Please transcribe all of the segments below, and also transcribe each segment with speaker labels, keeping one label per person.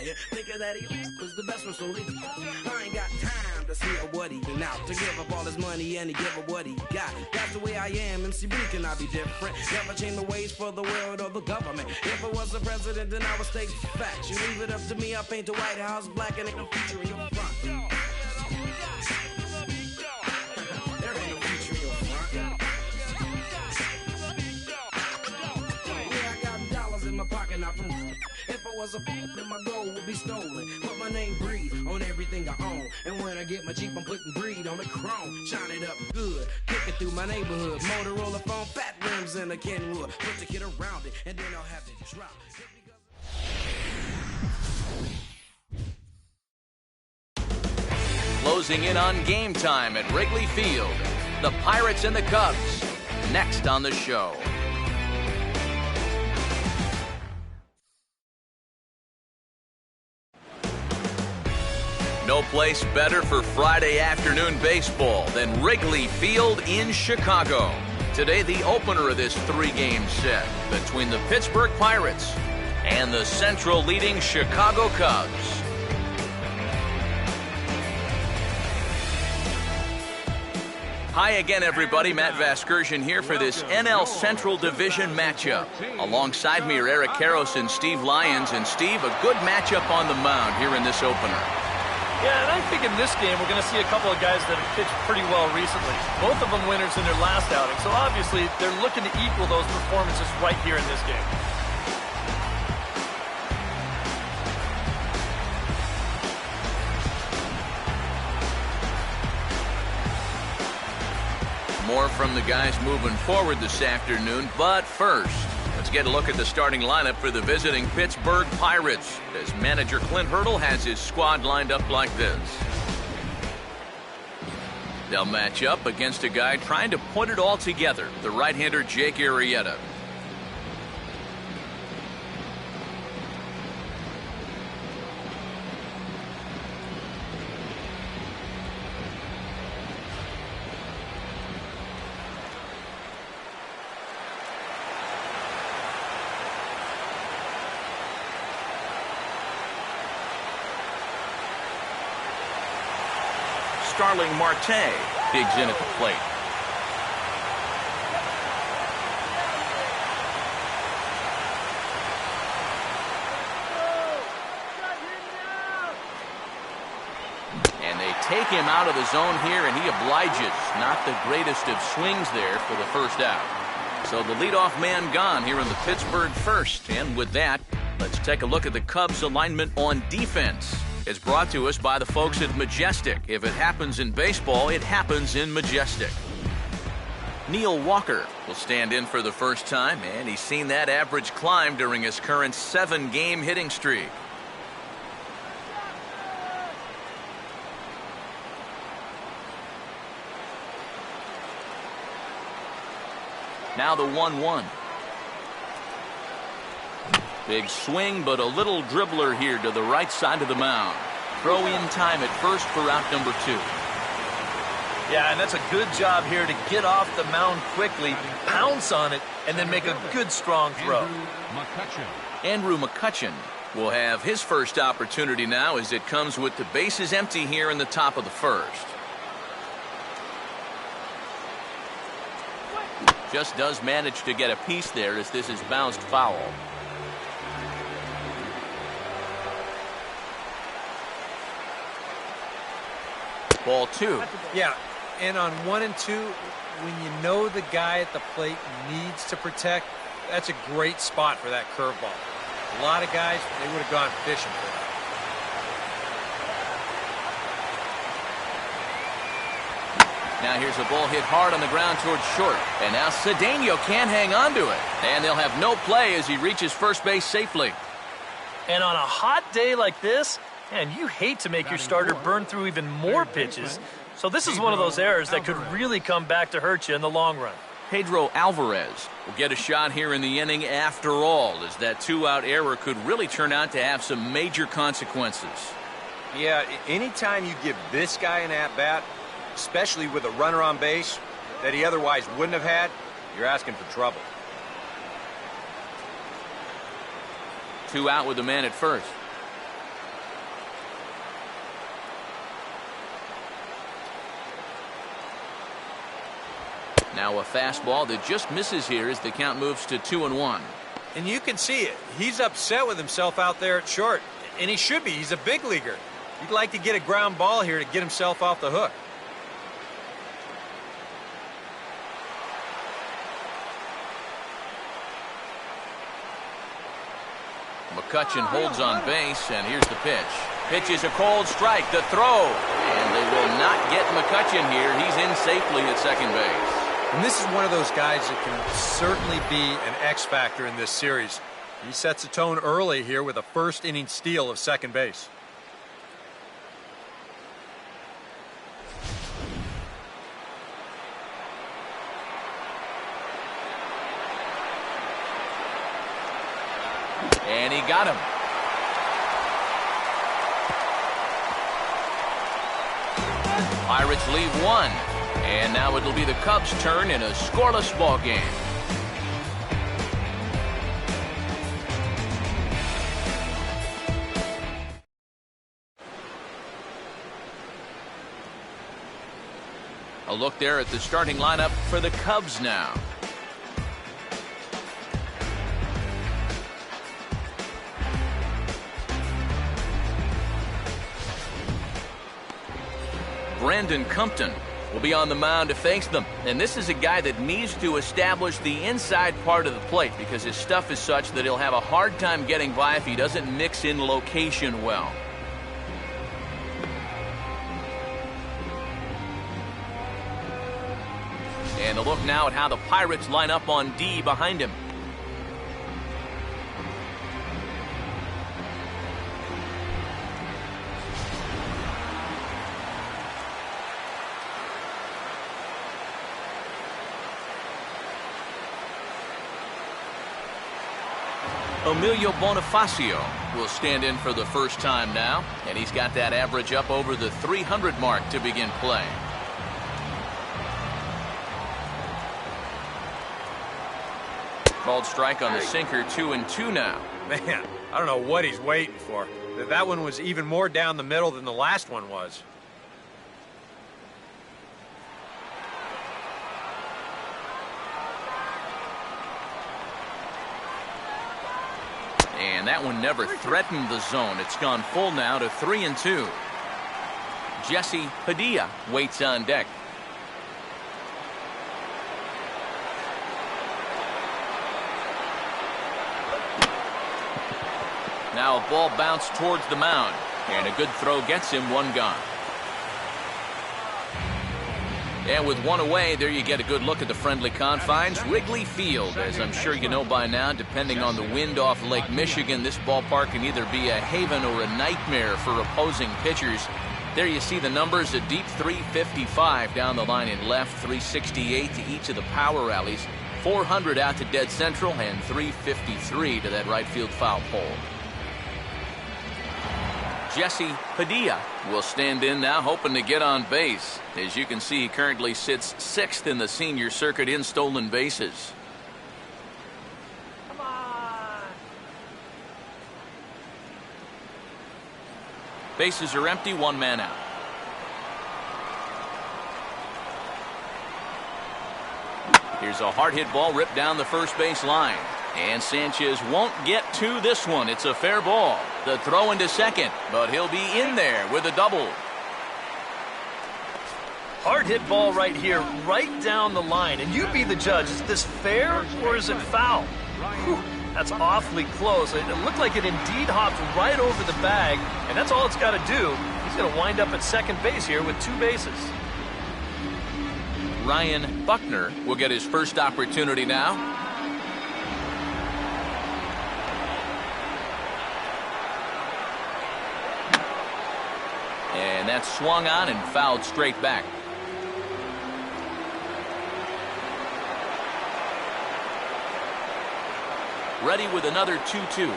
Speaker 1: player, thinking that he was the best one, so I ain't got time to see what he been out to give up all his money and he give up what he got. That's the way I am. MCB cannot be different. Never change the ways for the world or the government. If I was the president, then I would state facts. You leave it up to me, I paint the White House black and ain't no future in your front. There ain't no future in your front. Yeah, I got dollars in my pocket, not from. If I was a then my gold would be stolen. Put my name breed on everything I own. And when I get my Jeep, I'm putting breed on the chrome. Shine it up good, kick it through my neighborhood. Motorola phone, fat rims and a Kenwood. Put the kid around it, and then I'll have to drop.
Speaker 2: Closing in on game time at Wrigley Field. The Pirates and the Cubs. Next on the show. No place better for Friday afternoon baseball than Wrigley Field in Chicago. Today, the opener of this three-game set between the Pittsburgh Pirates and the Central leading Chicago Cubs. Hi again, everybody. Matt Vasgersian here for this NL Central Division matchup. Alongside me are Eric Karros and Steve Lyons. And Steve, a good matchup on the mound here in this opener.
Speaker 3: Yeah, and I think in this game we're going to see a couple of guys that have pitched pretty well recently. Both of them winners in their last outing, so obviously they're looking to equal those performances right here in this game.
Speaker 2: More from the guys moving forward this afternoon, but first, let's get a look at the starting lineup for the visiting Pittsburgh Pirates, as manager Clint Hurdle has his squad lined up like this. They'll match up against a guy trying to put it all together, the right-hander Jake Arrieta. Starling Marte digs in at the plate. And they take him out of the zone here, and he obliges. Not the greatest of swings there for the first out. So the leadoff man gone here in the Pittsburgh first. And with that, let's take a look at the Cubs' alignment on defense. It's brought to us by the folks at Majestic. If it happens in baseball, it happens in Majestic. Neil Walker will stand in for the first time, and he's seen that average climb during his current 7-game hitting streak. Now the 1-1. Big swing, but a little dribbler here to the right side of the mound. Throw in time at first for out number 2.
Speaker 3: Yeah, and that's a good job here to get off the mound quickly, pounce on it, and then make a good, strong throw.
Speaker 2: Andrew McCutchen will have his first opportunity now, as it comes with the bases empty here in the top of the first. Just does manage to get a piece there, as this is bounced foul. Ball 2.
Speaker 4: Yeah, and on 1 and 2, when you know the guy at the plate needs to protect, that's a great spot for that curveball. A lot of guys, they would have gone fishing for that.
Speaker 2: Now here's a ball hit hard on the ground towards short. And now Cedeno can't hang on to it. And they'll have no play as he reaches first base safely.
Speaker 3: And on a hot day like this, man, you hate to make your starter burn through even more pitches. So this is one of those errors that could really come back to hurt you in the long run.
Speaker 2: Pedro Alvarez will get a shot here in the inning after all, as that 2-out error could really turn out to have some major consequences.
Speaker 5: Yeah, anytime you give this guy an at-bat, especially with a runner on base that he otherwise wouldn't have had, you're asking for trouble.
Speaker 2: 2 out with the man at first. Now a fastball that just misses here as the count moves to 2-1.
Speaker 4: And you can see it. He's upset with himself out there at short. And he should be. He's a big leaguer. He'd like to get a ground ball here to get himself off the hook.
Speaker 2: McCutchen holds on base, and here's the pitch. Pitch is a cold strike. The throw. And they will not get McCutchen here. He's in safely at second base.
Speaker 4: And this is one of those guys that can certainly be an X factor in this series. He sets a tone early here with a first inning steal of second base.
Speaker 2: And he got him. Pirates leave one. And now it'll be the Cubs' turn in a scoreless ball game. A look there at the starting lineup for the Cubs now. Brandon Compton will be on the mound to face them. And this is a guy that needs to establish the inside part of the plate because his stuff is such that he'll have a hard time getting by if he doesn't mix in location well. And a look now at how the Pirates line up on D behind him. Emilio Bonifacio will stand in for the first time now, and he's got that average up over the 300 mark to begin play. Called strike on the sinker, 2-2 now.
Speaker 4: Man, I don't know what he's waiting for. That one was even more down the middle than the last one was.
Speaker 2: And that one never threatened the zone. It's gone full now to 3-2. Jesse Padilla waits on deck. Now a ball bounced towards the mound, and a good throw gets him one gone. And with one away, there you get a good look at the friendly confines. Wrigley Field, as I'm sure you know by now, depending on the wind off Lake Michigan, this ballpark can either be a haven or a nightmare for opposing pitchers. There you see the numbers, a deep 355 down the line in left, 368 to each of the power alleys, 400 out to dead central, and 353 to that right field foul pole. Jesse Padilla will stand in now, hoping to get on base. As you can see, he currently sits 6th in the senior circuit in stolen bases.
Speaker 3: Come on.
Speaker 2: Bases are empty, one man out. Here's a hard hit ball ripped down the first base line. And Sanchez won't get to this one. It's a fair ball. The throw into second, but he'll be in there with a double.
Speaker 3: Hard hit ball right here, right down the line. And you be the judge. Is this fair or is it foul? Whew, that's awfully close. It looked like it indeed hopped right over the bag, and that's all it's got to do. He's going to wind up at second base here with 2 bases.
Speaker 2: Ryan Buckner will get his first opportunity now. And that's swung on and fouled straight back. Ready with another 2-2.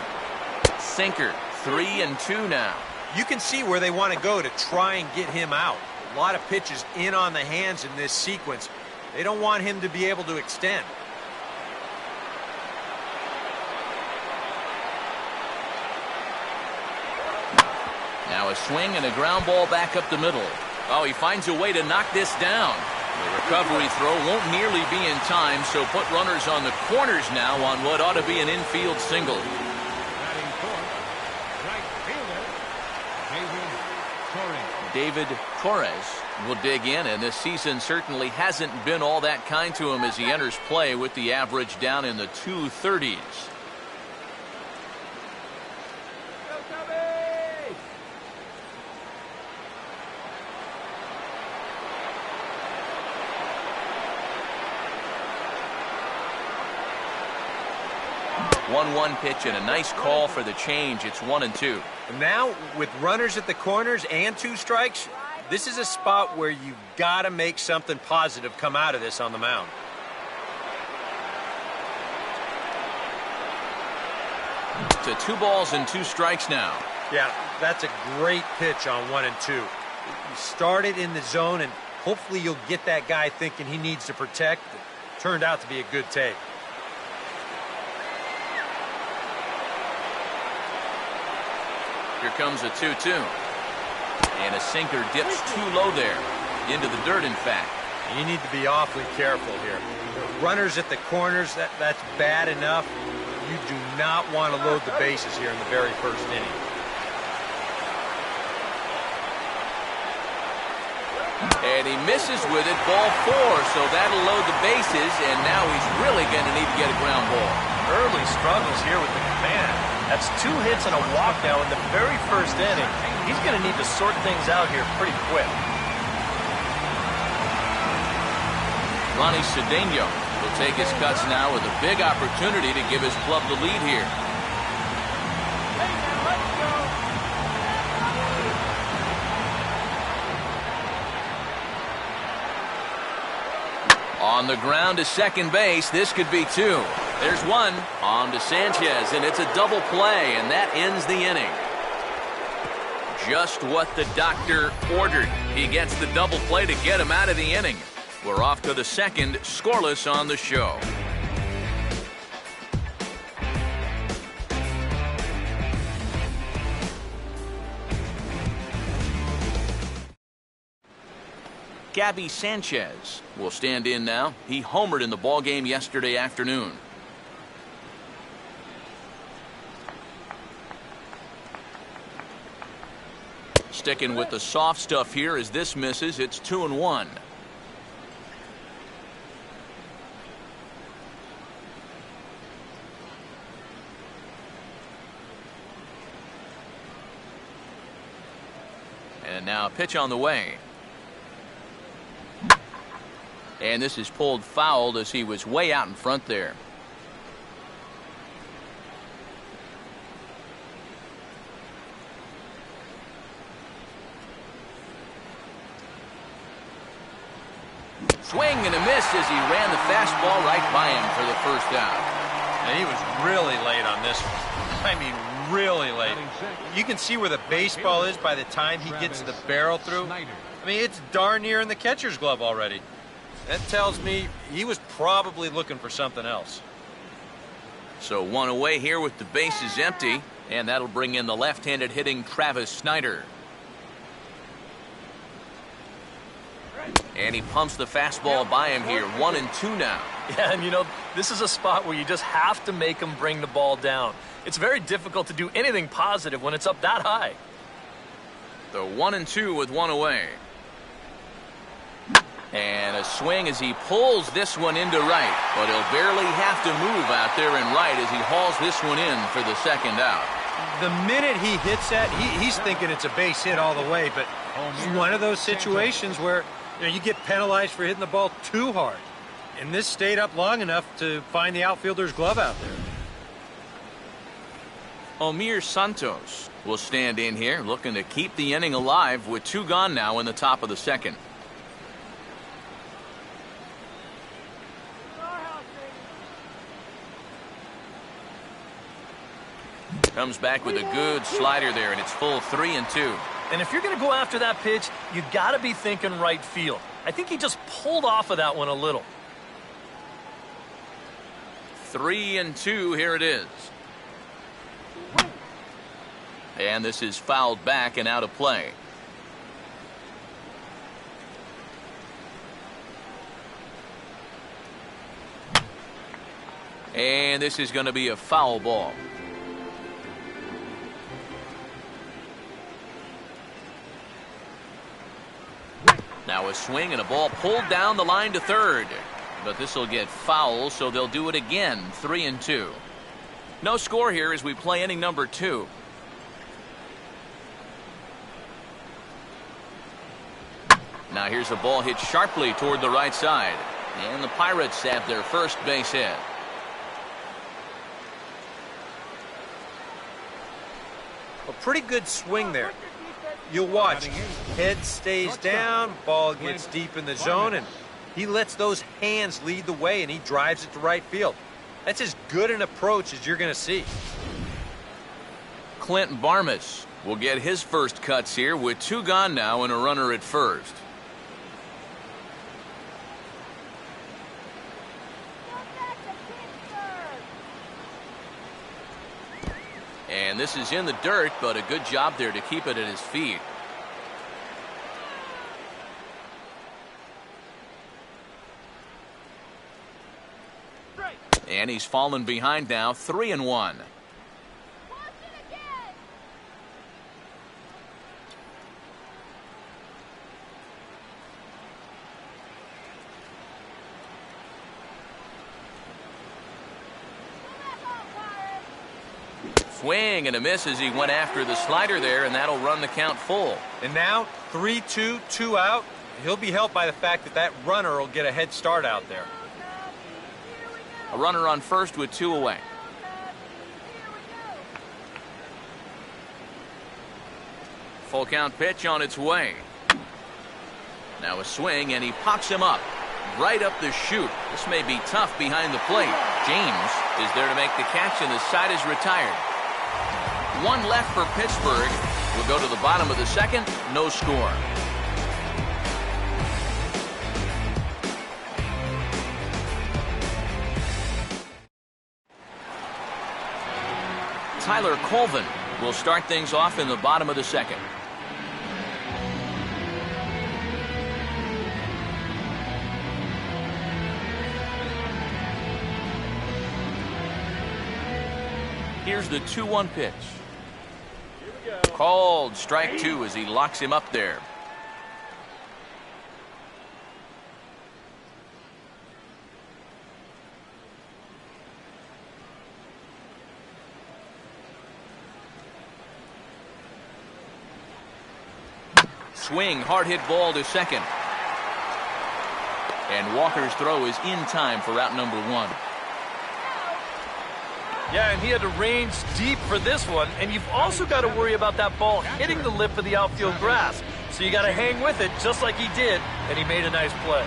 Speaker 2: Sinker, 3-2 now.
Speaker 4: You can see where they want to go to try and get him out. A lot of pitches in on the hands in this sequence. They don't want him to be able to extend. Now a swing and a ground ball back up the middle. Oh, he finds a way to knock this down.
Speaker 2: The recovery throw won't nearly be in time, so put runners on the corners now on what ought to be an infield single.
Speaker 6: Batting fourth, right fielder,
Speaker 2: David Torres will dig in, and this season certainly hasn't been all that kind to him as he enters play with the average down in the 230s. One pitch and a nice call for the change. It's 1-2.
Speaker 5: And now, with runners at the corners and 2 strikes, this is a spot where you've got to make something positive come out of this on the mound.
Speaker 2: To 2 balls and 2 strikes now.
Speaker 5: Yeah, that's a great pitch on 1 and 2. You started in the zone, and hopefully you'll get that guy thinking he needs to protect. It turned out to be a good take.
Speaker 2: Here comes a 2-2. And a sinker dips too low there. Into the dirt, in fact.
Speaker 5: You need to be awfully careful here. Runners at the corners, that's bad enough. You do not want to load the bases here in the very first inning.
Speaker 2: And he misses with it, ball 4, so that'll load the bases, and now he's really going to need to get a ground ball.
Speaker 3: Early struggles here with the command. That's 2 hits and a walk now in the very first inning. He's going to need to sort things out here pretty quick.
Speaker 2: Ronnie Cedeno will take his cuts now with a big opportunity to give his club the lead here. On the ground to second base, this could be 2. There's 1 on to Sanchez, and it's a double play, and that ends the inning. Just what the doctor ordered. He gets the double play to get him out of the inning. We're off to the second, scoreless on the show. Gabby Sanchez will stand in now. He homered in the ballgame yesterday afternoon. Sticking with the soft stuff here as this misses. It's 2-1. And now a pitch on the way. And this is pulled foul as he was way out in front there. Swing and a miss as he ran the fastball right by him for the first out.
Speaker 5: And he was really late on this one. I mean, really late. You can see where the baseball is by the time he gets the barrel through. I mean, it's darn near in the catcher's glove already. That tells me he was probably looking for something else.
Speaker 2: So 1 away here with the bases empty, and that'll bring in the left-handed hitting Travis Snyder. And he pumps the fastball by him here. 1-2 now.
Speaker 3: Yeah, and you know, this is a spot where you just have to make him bring the ball down. It's very difficult to do anything positive when it's up that high.
Speaker 2: The 1-2 with 1 away. And a swing as he pulls this one into right. But he'll barely have to move out there in right as he hauls this one in for the second out.
Speaker 5: The minute he hits that, he's thinking it's a base hit all the way. But it's one of those situations where you get penalized for hitting the ball too hard. And this stayed up long enough to find the outfielder's glove out there.
Speaker 2: Omir Santos will stand in here looking to keep the inning alive with 2 gone now in the top of the second. Comes back with a good slider there, and it's full 3-2.
Speaker 3: And if you're going to go after that pitch, you got to be thinking right field. I think he just pulled off of that one a little.
Speaker 2: 3-2, here it is. And this is fouled back and out of play. And this is going to be a foul ball. Now a swing and a ball pulled down the line to third. But this will get foul, so they'll do it again. 3-2. No score here as we play inning number 2. Now here's a ball hit sharply toward the right side. And the Pirates have their first base hit.
Speaker 4: A pretty good swing there. You'll watch. Head stays down, ball gets deep in the zone, and he lets those hands lead the way, and he drives it to right field. That's as good an approach as you're going to see.
Speaker 2: Clint Barmas will get his first cuts here with 2 gone now and a runner at first. And this is in the dirt, but a good job there to keep it at his feet. And he's fallen behind now, 3-1. Swing and a miss as he went after the slider there, and that'll run the count full.
Speaker 4: And now 3-2, 2 out. He'll be helped by the fact that that runner will get a head start out there.
Speaker 2: A runner on first with 2 away. Full count pitch on its way. Now a swing, and he pops him up right up the chute. This may be tough behind the plate. James is there to make the catch, and the side is retired. 1 left for Pittsburgh. We'll go to the bottom of the second. No score. Tyler Colvin will start things off in the bottom of the second. Here's the 2-1 pitch. Called strike 2 as he locks him up there. Swing, hard hit ball to second. And Walker's throw is in time for out number 1.
Speaker 3: Yeah, and he had to range deep for this one, and you've also got to worry about that ball hitting the lip of the outfield grass. So you got to hang with it just like he did, and he made a nice play.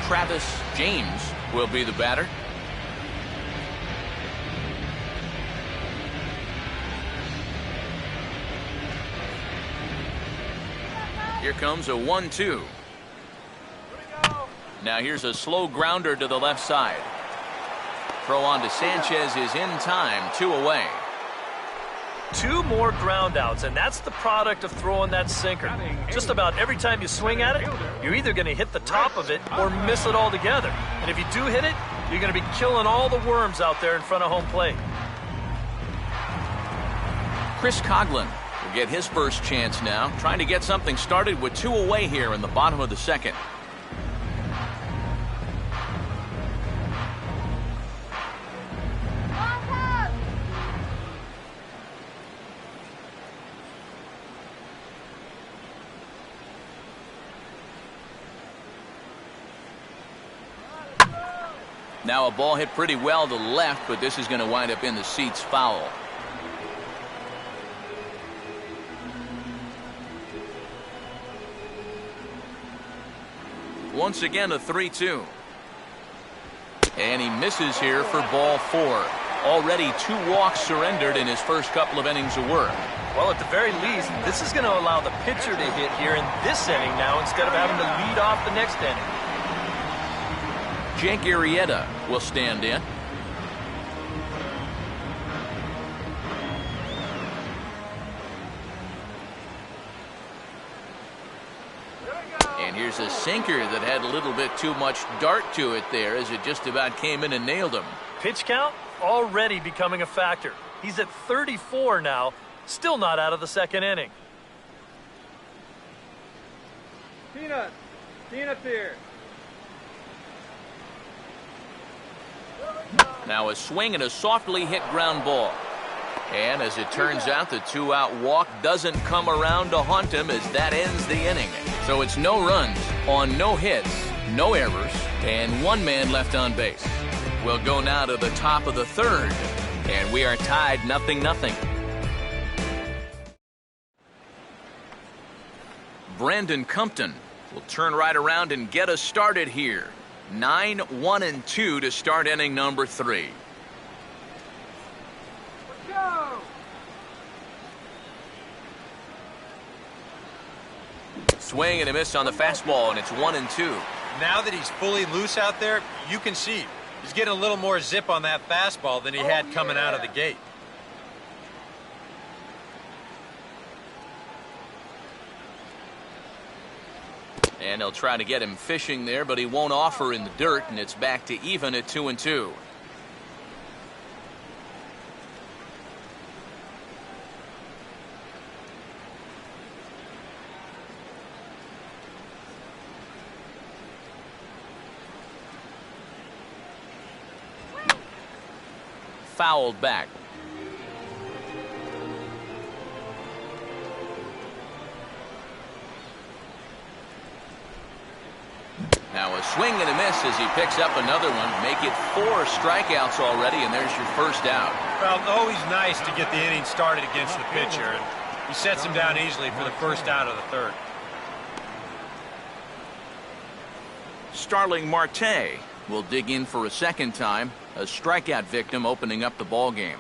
Speaker 2: Travis James will be the batter. Here comes a 1-2. Now here's a slow grounder to the left side. Throw on to Sanchez is in time, 2 away.
Speaker 3: 2 more ground outs, and that's the product of throwing that sinker. Just about every time you swing at it, you're either going to hit the top of it or miss it altogether. And if you do hit it, you're going to be killing all the worms out there in front of home plate.
Speaker 2: Chris Coughlin will get his first chance now, trying to get something started with 2 away here in the bottom of the second. Now a ball hit pretty well to left, but this is going to wind up in the seats foul. Once again a 3-2. And he misses here for ball 4. Already 2 walks surrendered in his first couple of innings of work.
Speaker 3: Well, at the very least, this is going to allow the pitcher to hit here in this inning now instead of having to lead off the next inning.
Speaker 2: Jake Arrieta will stand in. And And here's a sinker that had a little bit too much dart to it there as it just about came in and nailed him.
Speaker 3: Pitch count already becoming a factor. He's at 34 now, still not out of the second inning.
Speaker 4: Peanut here.
Speaker 2: Now a swing and a softly hit ground ball. And as it turns out, the 2-out walk doesn't come around to haunt him as that ends the inning. So it's no runs on no hits, no errors, and 1 man left on base. We'll go now to the top of the third, and we are tied 0-0. Brandon Compton will turn right around and get us started here. 9-1-2 to start inning number 3.
Speaker 4: Go!
Speaker 2: Swing and a miss on the fastball, and it's 1-2.
Speaker 5: Now that he's fully loose out there, you can see he's getting a little more zip on that fastball than he had coming out of the gate.
Speaker 2: And they'll try to get him fishing there, but he won't offer in the dirt, and it's back to even at 2-2. Fouled back. Now a swing and a miss as he picks up another one. Make it 4 strikeouts already, and there's your first out.
Speaker 5: Well, always nice to get the inning started against the pitcher, and he sets him down easily for the first out of the third.
Speaker 2: Starling Marte will dig in for a second time. A strikeout victim opening up the ball game.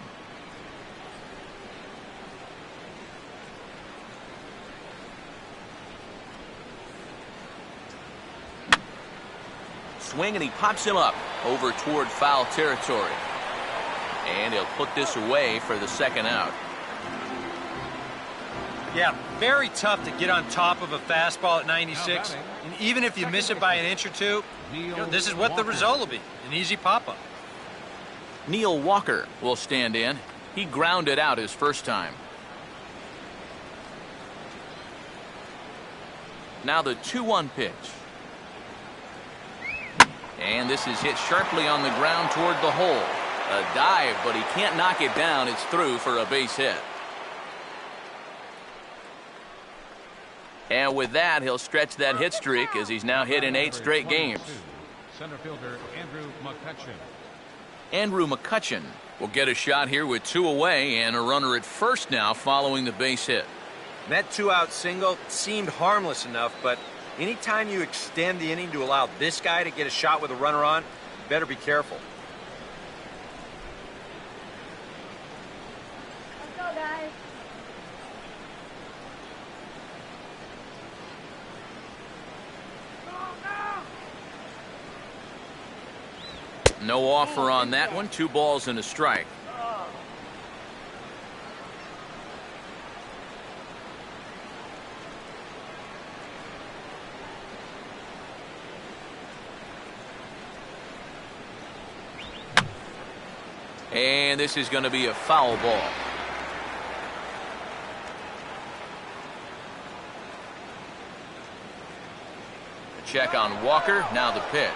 Speaker 2: Swing, and he pops him up over toward foul territory. And he'll put this away for the second out.
Speaker 5: Yeah, very tough to get on top of a fastball at 96. And even if you miss it by an inch or two, this is what the result will be. An easy pop-up.
Speaker 2: Neil Walker will stand in. He grounded out his first time. Now the 2-1 pitch. And this is hit sharply on the ground toward the hole. A dive, but he can't knock it down. It's through for a base hit. And with that, he'll stretch that hit streak as he's now hit in 8 straight games.
Speaker 6: Center fielder Andrew McCutchen.
Speaker 2: Andrew McCutchen will get a shot here with 2 away and a runner at first now following the base hit.
Speaker 5: That 2-out single seemed harmless enough, but anytime you extend the inning to allow this guy to get a shot with a runner on, you better be careful.
Speaker 7: Let's go, guys.
Speaker 2: No offer on that one. 2 balls and a strike. And this is going to be a foul ball. A check on Walker. Now the pitch.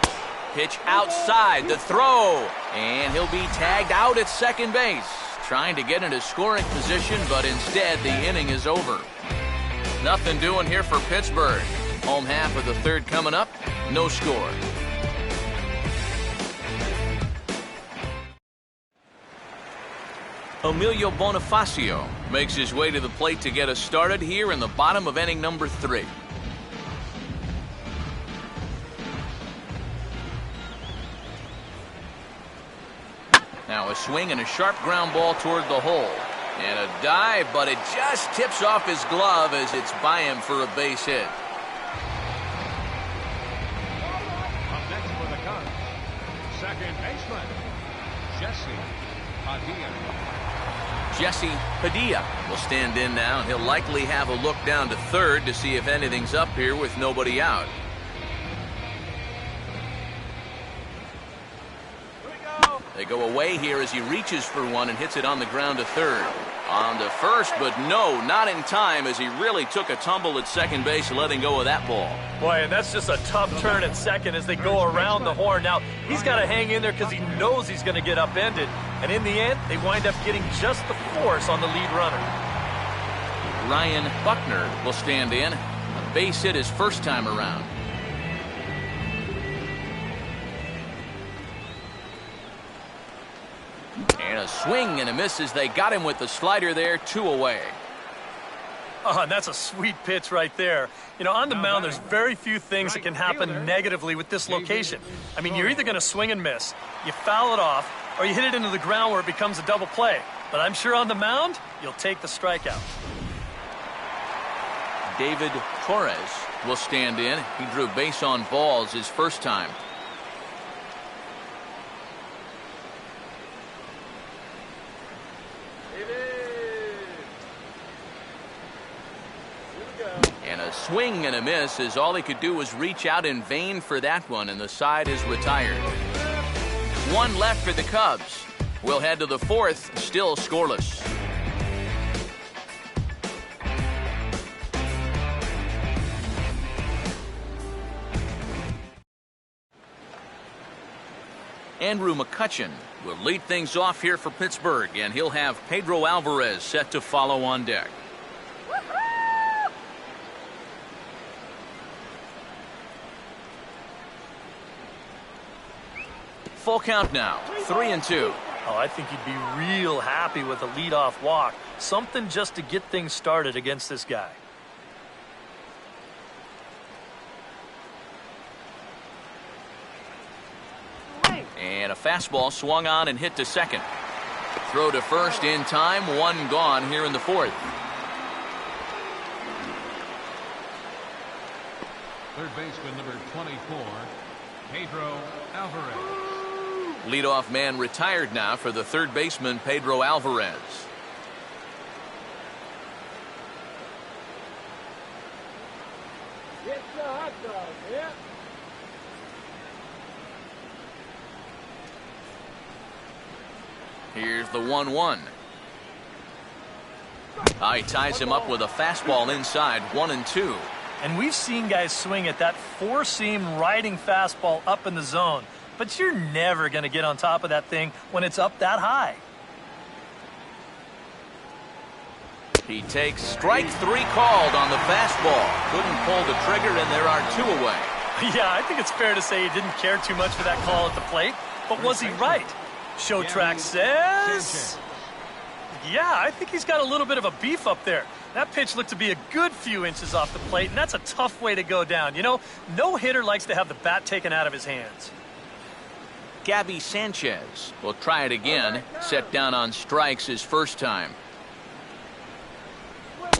Speaker 2: Pitch outside, the throw, and he'll be tagged out at second base. Trying to get into scoring position, but instead the inning is over. Nothing doing here for Pittsburgh. Home half of the third coming up, no score. Emilio Bonifacio makes his way to the plate to get us started here in the bottom of inning number 3. Now a swing and a sharp ground ball toward the hole. And a dive, but it just tips off his glove as it's by him for a base hit.
Speaker 6: Up next for the Cubs, second baseman, Jesse Padilla.
Speaker 2: Jesse Padilla will stand in now, and he'll likely have a look down to third to see if anything's up here with nobody out. go away here as he reaches for one and hits it on the ground to third. On to first, but no, not in time as he really took a tumble at second base, letting go of that ball.
Speaker 3: Boy, and that's just a tough turn at second as they go around the horn. Now, he's got to hang in there because he knows he's going to get upended. And in the end, they wind up getting just the force on the lead runner.
Speaker 2: Ryan Buckner will stand in. A base hit his first time around. And a swing and a miss as they got him with the slider there, 2 away.
Speaker 3: Oh, and that's a sweet pitch right there. You know, on the mound, there's very few things that can happen negatively with this location. I mean, you're either going to swing and miss, you foul it off, or you hit it into the ground where it becomes a double play. But I'm sure on the mound, you'll take the strikeout.
Speaker 2: David Torres will stand in. He drew base on balls his first time. And a swing and a miss as all he could do was reach out in vain for that one, and the side is retired. 1 left for the Cubs. We'll head to the 4th, still scoreless. Andrew McCutchen will lead things off here for Pittsburgh, and he'll have Pedro Alvarez set to follow on deck. Full count now, 3-2.
Speaker 3: Oh, I think you'd be real happy with a leadoff walk. Something just to get things started against this guy.
Speaker 2: And a fastball swung on and hit to second. Throw to first in time, 1 gone here in the 4th.
Speaker 6: Third baseman number 24, Pedro Alvarez.
Speaker 2: Leadoff man retired now for the third baseman, Pedro Alvarez.
Speaker 7: It's the hot dog, yeah.
Speaker 2: Here's the 1-1. He ties him up with a fastball inside, 1-2.
Speaker 3: And we've seen guys swing at that 4-seam riding fastball up in the zone. But you're never going to get on top of that thing when it's up that high.
Speaker 2: He takes strike 3 called on the fastball. Couldn't pull the trigger, and there are 2 away.
Speaker 3: Yeah, I think it's fair to say he didn't care too much for that call at the plate. But was he right? Show track says... Yeah, I think he's got a little bit of a beef up there. That pitch looked to be a good few inches off the plate, and that's a tough way to go down. You know, no hitter likes to have the bat taken out of his hands.
Speaker 2: Gabby Sanchez will try it again. Set down on strikes his first time.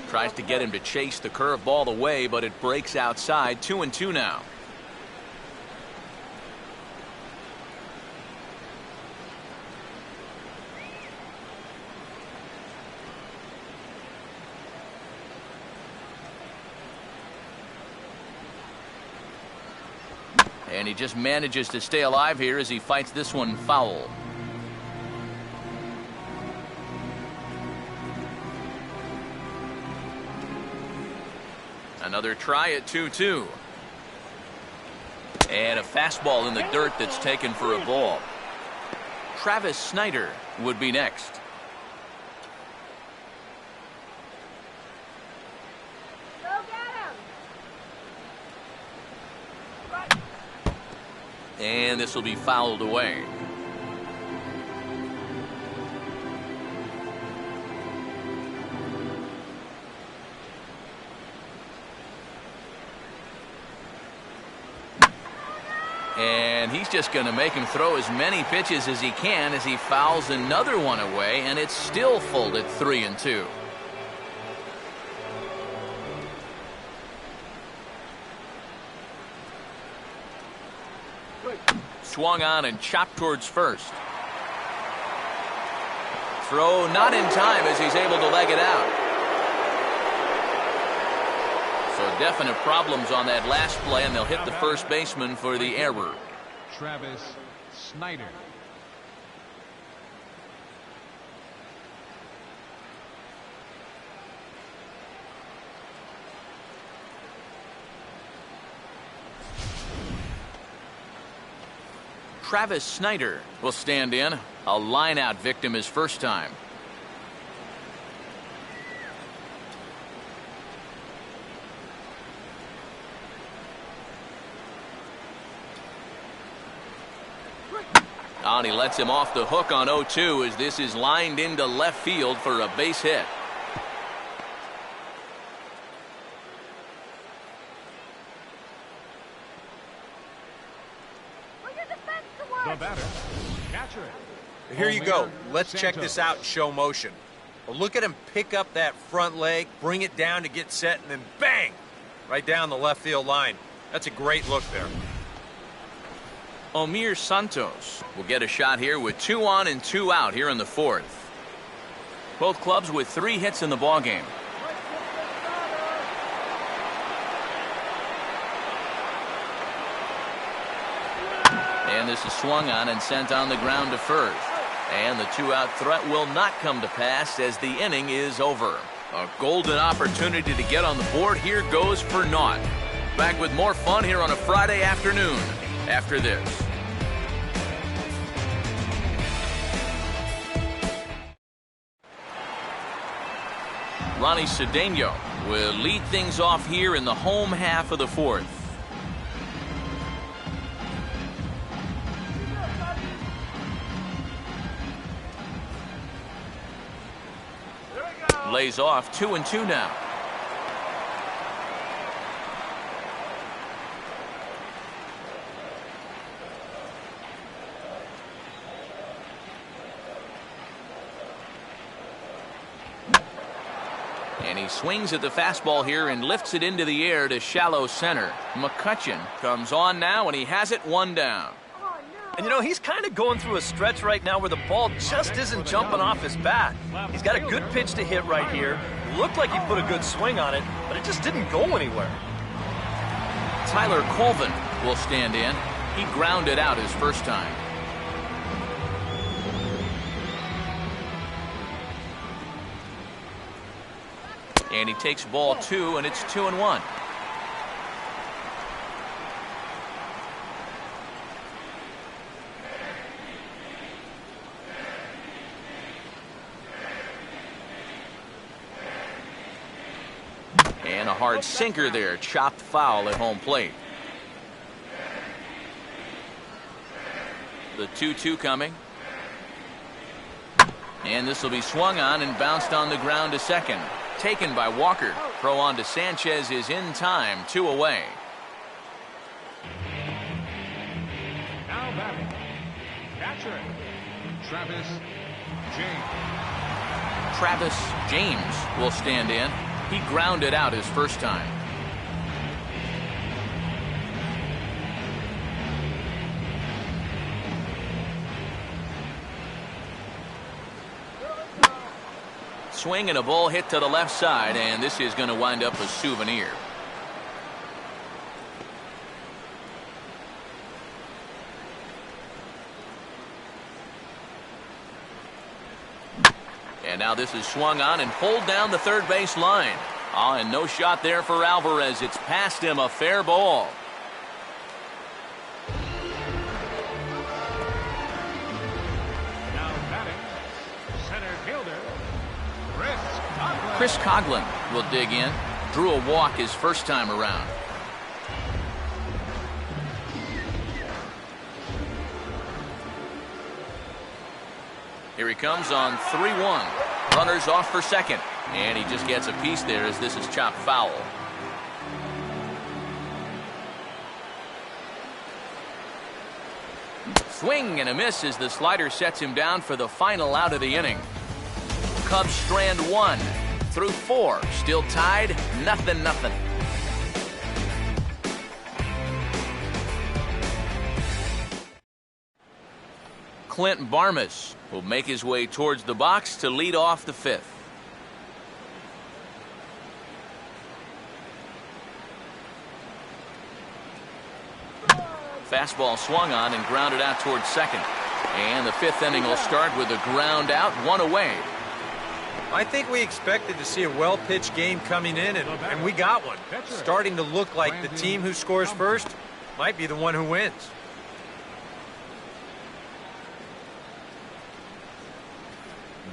Speaker 2: Tries to get him to chase the curveball away, but it breaks outside. 2-2 now. And he just manages to stay alive here as he fights this one foul. Another try at 2-2. And a fastball in the dirt that's taken for a ball. Travis Snyder would be next. And this will be fouled away. And he's just going to make him throw as many pitches as he can as he fouls another one away, and it's still full at 3-2. Swung on and chopped towards first. Throw not in time as he's able to leg it out. So definite problems on that last play, and they'll hit the first baseman for the error.
Speaker 6: Travis Snyder.
Speaker 2: Travis Snyder will stand in. A line-out victim his first time. And he lets him off the hook on 0-2 as this is lined into left field for a base hit.
Speaker 6: The batter, catcher.
Speaker 4: Here you go. Let's check this out in show motion. Well, look at him pick up that front leg, bring it down to get set, and then bang! Right down the left field line. That's a great look there.
Speaker 2: Omir Santos will get a shot here with 2 on and 2 out here in the 4th. Both clubs with 3 hits in the ballgame. And this is swung on and sent on the ground to first. And the 2-out threat will not come to pass as the inning is over. A golden opportunity to get on the board here goes for naught. Back with more fun here on a Friday afternoon after this. Ronnie Cedeno will lead things off here in the home half of the 4th. Lays off 2-2 now. And he swings at the fastball here and lifts it into the air to shallow center. McCutchen comes on now, and he has it 1 down.
Speaker 3: And you know, he's kind of going through a stretch right now where the ball just isn't jumping off his bat. He's got a good pitch to hit right here. Looked like he put a good swing on it, but it just didn't go anywhere.
Speaker 2: Tyler Colvin will stand in. He grounded out his first time. And he takes ball 2, and it's 2-1. And a hard sinker there, chopped foul at home plate. The 2-2 coming. And this will be swung on and bounced on the ground to second. Taken by Walker. Throw on to Sanchez is in time. 2 away.
Speaker 6: Now batting, catcher, Travis James.
Speaker 2: Travis James will stand in. He grounded out his first time. Swing and a ball hit to the left side, and this is going to wind up a souvenir. And now this is swung on and pulled down the third base line. And no shot there for Alvarez. It's past him, a fair ball.
Speaker 6: Now batting, center fielder,
Speaker 2: Chris Coughlin will dig in. Drew a walk his first time around. Here he comes on 3-1. Runners off for second. And he just gets a piece there as this is chopped foul. Swing and a miss as the slider sets him down for the final out of the inning. Cubs strand 1 through 4. Still tied, 0-0. Clint Barmas will make his way towards the box to lead off the 5th. Fastball swung on and grounded out towards second. And the 5th inning will start with a ground out, 1 away.
Speaker 4: I think we expected to see a well-pitched game coming in, and we got one. Starting to look like the team who scores first might be the one who wins.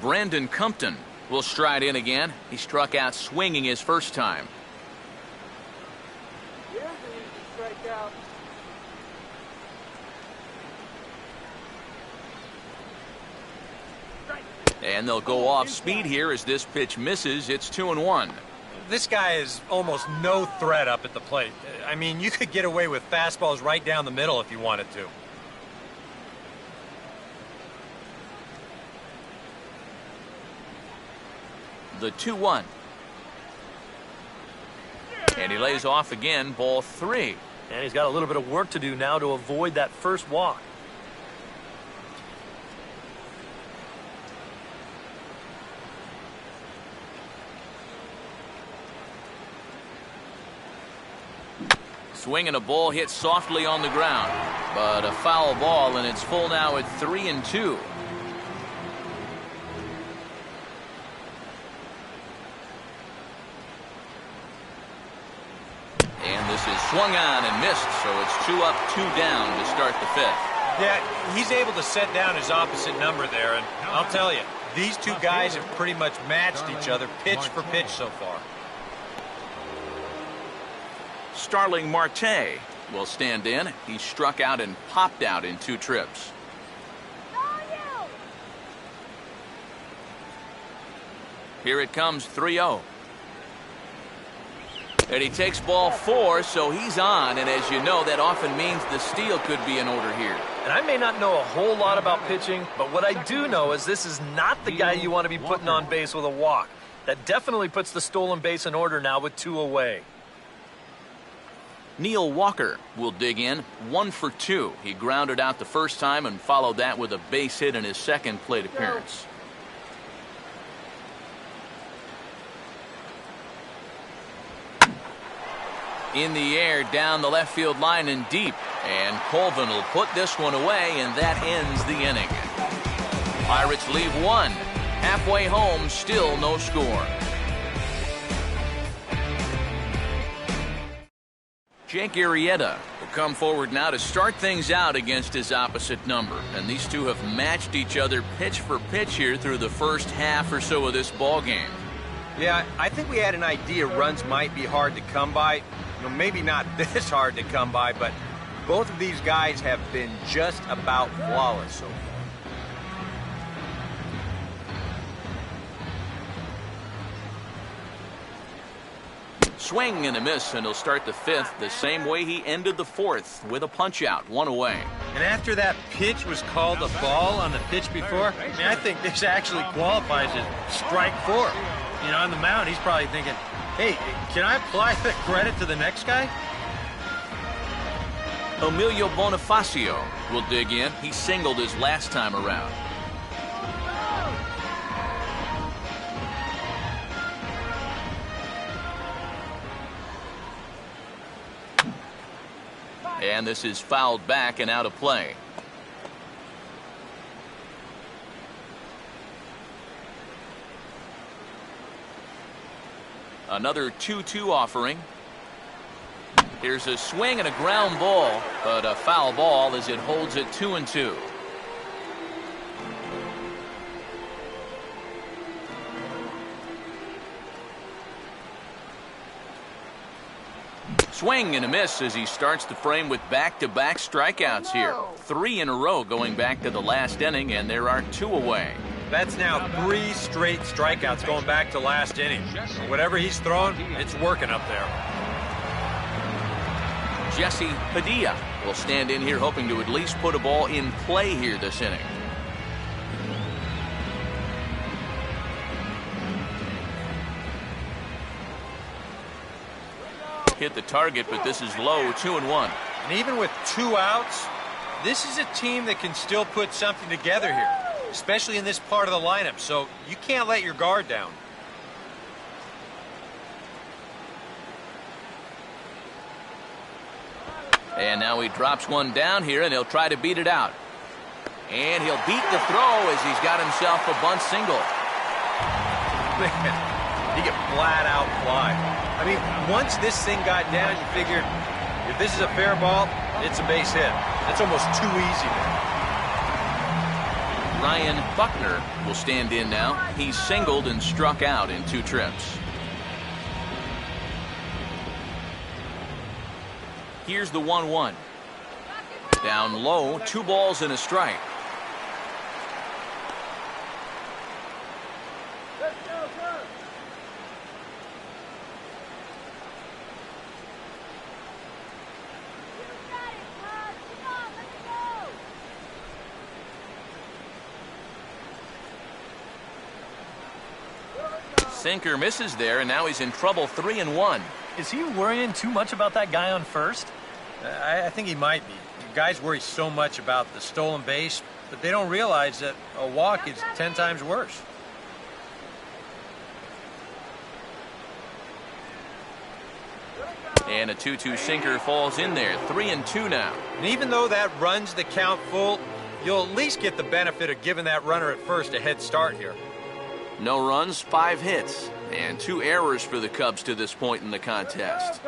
Speaker 2: Brandon Compton will stride in again. He struck out swinging his first time.
Speaker 7: Here's an easy strikeout.
Speaker 2: And they'll go off speed here as this pitch misses. It's 2-1.
Speaker 4: This guy is almost no threat up at the plate. I mean, you could get away with fastballs right down the middle if you wanted to.
Speaker 2: The 2-1. And he lays off again, ball 3.
Speaker 3: And he's got a little bit of work to do now to avoid that first walk.
Speaker 2: Swinging a ball hit softly on the ground, but a foul ball, and it's full now at 3-2. And this is swung on and missed, so it's 2 up, 2 down to start the 5th.
Speaker 4: Yeah, he's able to set down his opposite number there, and I'll tell you, these two guys have pretty much matched each other pitch for pitch so far.
Speaker 2: Starling Marte will stand in. He struck out and popped out in 2 trips. Here it comes, 3-0. And he takes ball 4, so he's on. And as you know, that often means the steal could be in order here.
Speaker 3: And I may not know a whole lot about pitching, but what I do know is this is not the guy you want to be putting on base with a walk. That definitely puts the stolen base in order now with 2 away.
Speaker 2: Neil Walker will dig in, 1 for 2. He grounded out the first time and followed that with a base hit in his second plate appearance. In the air, down the left field line and deep. And Colvin will put this one away, and that ends the inning. Pirates leave 1. Halfway home, still no score. Jake Arrieta will come forward now to start things out against his opposite number. And these two have matched each other pitch for pitch here through the first half or so of this ball game.
Speaker 4: Yeah, I think we had an idea runs might be hard to come by. You know, maybe not this hard to come by, but both of these guys have been just about flawless so far.
Speaker 2: Swing and a miss, and he'll start the 5th the same way he ended the 4th with a punch out, 1 away.
Speaker 4: And after that pitch was called a ball on the pitch before, I mean, I think this actually qualifies as strike 4. You know, on the mound, he's probably thinking, hey, can I apply the credit to the next guy?
Speaker 2: Emilio Bonifacio will dig in. He singled his last time around. And this is fouled back and out of play. Another 2-2 offering. Here's a swing and a ground ball, but a foul ball as it holds it 2-2. Swing and a miss as he starts the frame with back-to-back strikeouts here. 3 in a row going back to the last inning, and there are 2 away.
Speaker 4: That's now 3 straight strikeouts going back to last inning. Whatever he's throwing, it's working up there.
Speaker 2: Jesse Padilla will stand in here hoping to at least put a ball in play here this inning. Hit the target, but this is low, 2-1.
Speaker 4: And even with 2 outs, this is a team that can still put something together here, especially in this part of the lineup, so you can't let your guard down.
Speaker 2: And now he drops one down here, and he'll try to beat it out. And he'll beat the throw as he's got himself a bunt single.
Speaker 4: Man, he can flat out fly. I mean, once this thing got down, you figured if this is a fair ball, it's a base hit. That's almost too easy now.
Speaker 2: Ryan Buckner will stand in now. He's singled and struck out in 2 trips. Here's the 1-1. Down low, 2 balls and a strike. Sinker misses there, and now he's in trouble. 3-1.
Speaker 3: Is he worrying too much about that guy on first?
Speaker 4: I think he might be. Guys worry so much about the stolen base, but they don't realize that a walk is 10 times worse.
Speaker 2: And a 2-2 sinker falls in there. 3-2 now.
Speaker 4: And even though that runs the count full, you'll at least get the benefit of giving that runner at first a head start here.
Speaker 2: No runs, 5 hits, and 2 errors for the Cubs to this point in the contest.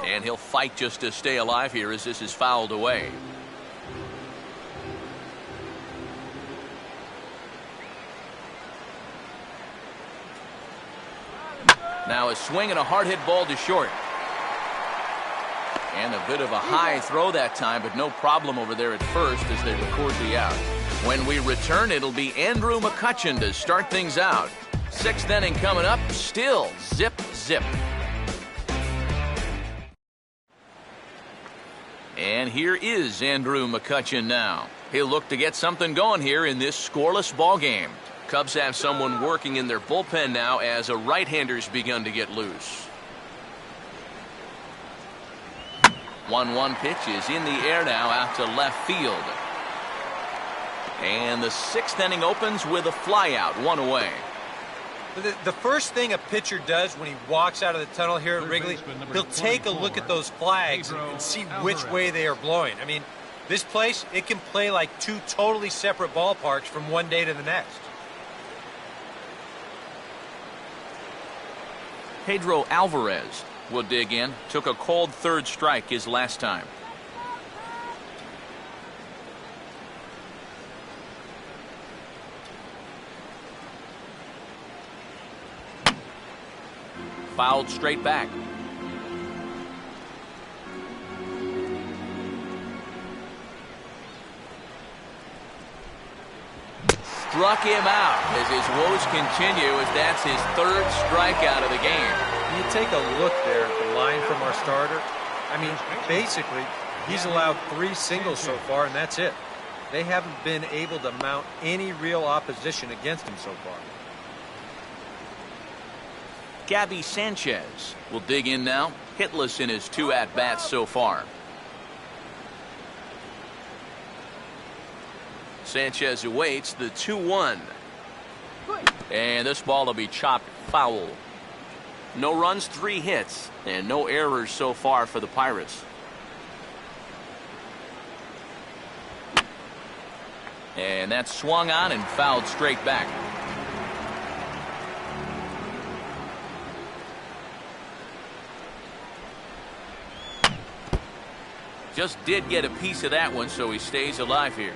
Speaker 2: And he'll fight just to stay alive here as this is fouled away. Now a swing and a hard hit ball to short. And a bit of a high throw that time, but no problem over there at first as they record the out. When we return, it'll be Andrew McCutchen to start things out. 6th inning coming up, still zip, zip. And here is Andrew McCutchen now. He'll look to get something going here in this scoreless ball game. Cubs have someone working in their bullpen now as a right-hander's begun to get loose. 1-1 pitch is in the air now out to left field. And the 6th inning opens with a flyout, 1 away.
Speaker 4: The first thing a pitcher does when he walks out of the tunnel here at Wrigley, he'll take a look at those flags and see which way they are blowing. I mean, this place, it can play like 2 totally separate ballparks from one day to the next.
Speaker 2: Pedro Alvarez will dig in. Took a called 3rd strike his last time. Fouled straight back. Struck him out as his woes continue as that's his 3rd strikeout of the game.
Speaker 4: You take a look there at the line from our starter. I mean, basically, he's allowed 3 singles so far, and that's it. They haven't been able to mount any real opposition against him so far.
Speaker 2: Gabby Sanchez will dig in now, hitless in his 2 at-bats so far. Sanchez awaits the 2-1. And this ball will be chopped foul. No runs, 3 hits, and no errors so far for the Pirates. And that's swung on and fouled straight back. Just did get a piece of that one, so he stays alive here.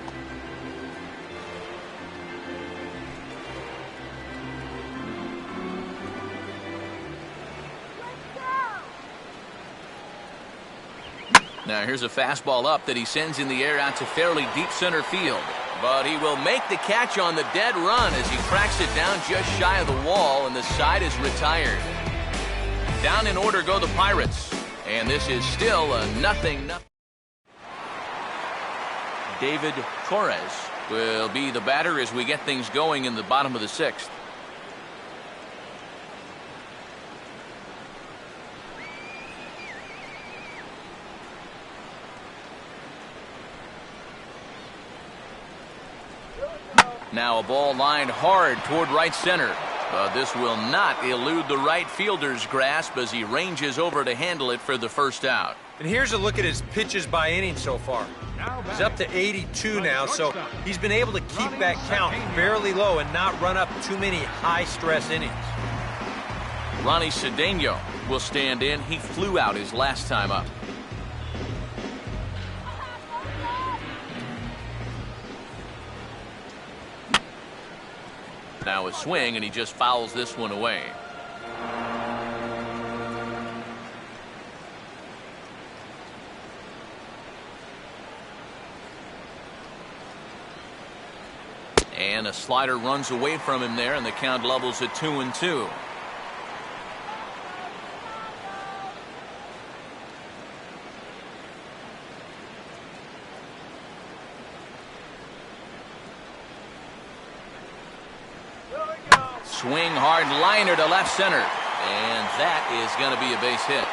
Speaker 2: Now here's a fastball up that he sends in the air out to fairly deep center field. But he will make the catch on the dead run as he cracks it down just shy of the wall, and the side is retired. Down in order go the Pirates. And this is still a 0-0. David Torres will be the batter as we get things going in the bottom of the 6th. Now a ball lined hard toward right center. But this will not elude the right fielder's grasp as he ranges over to handle it for the 1st out.
Speaker 4: And here's a look at his pitches by inning so far. He's up to 82 now, so he's been able to keep that count fairly low and not run up too many high-stress innings.
Speaker 2: Ronnie Cedeno will stand in. He flew out his last time up. Now a swing, and he just fouls this one away. And a slider runs away from him there, and the count levels at 2-2. Swing hard liner to left center, and that is going to be a base hit.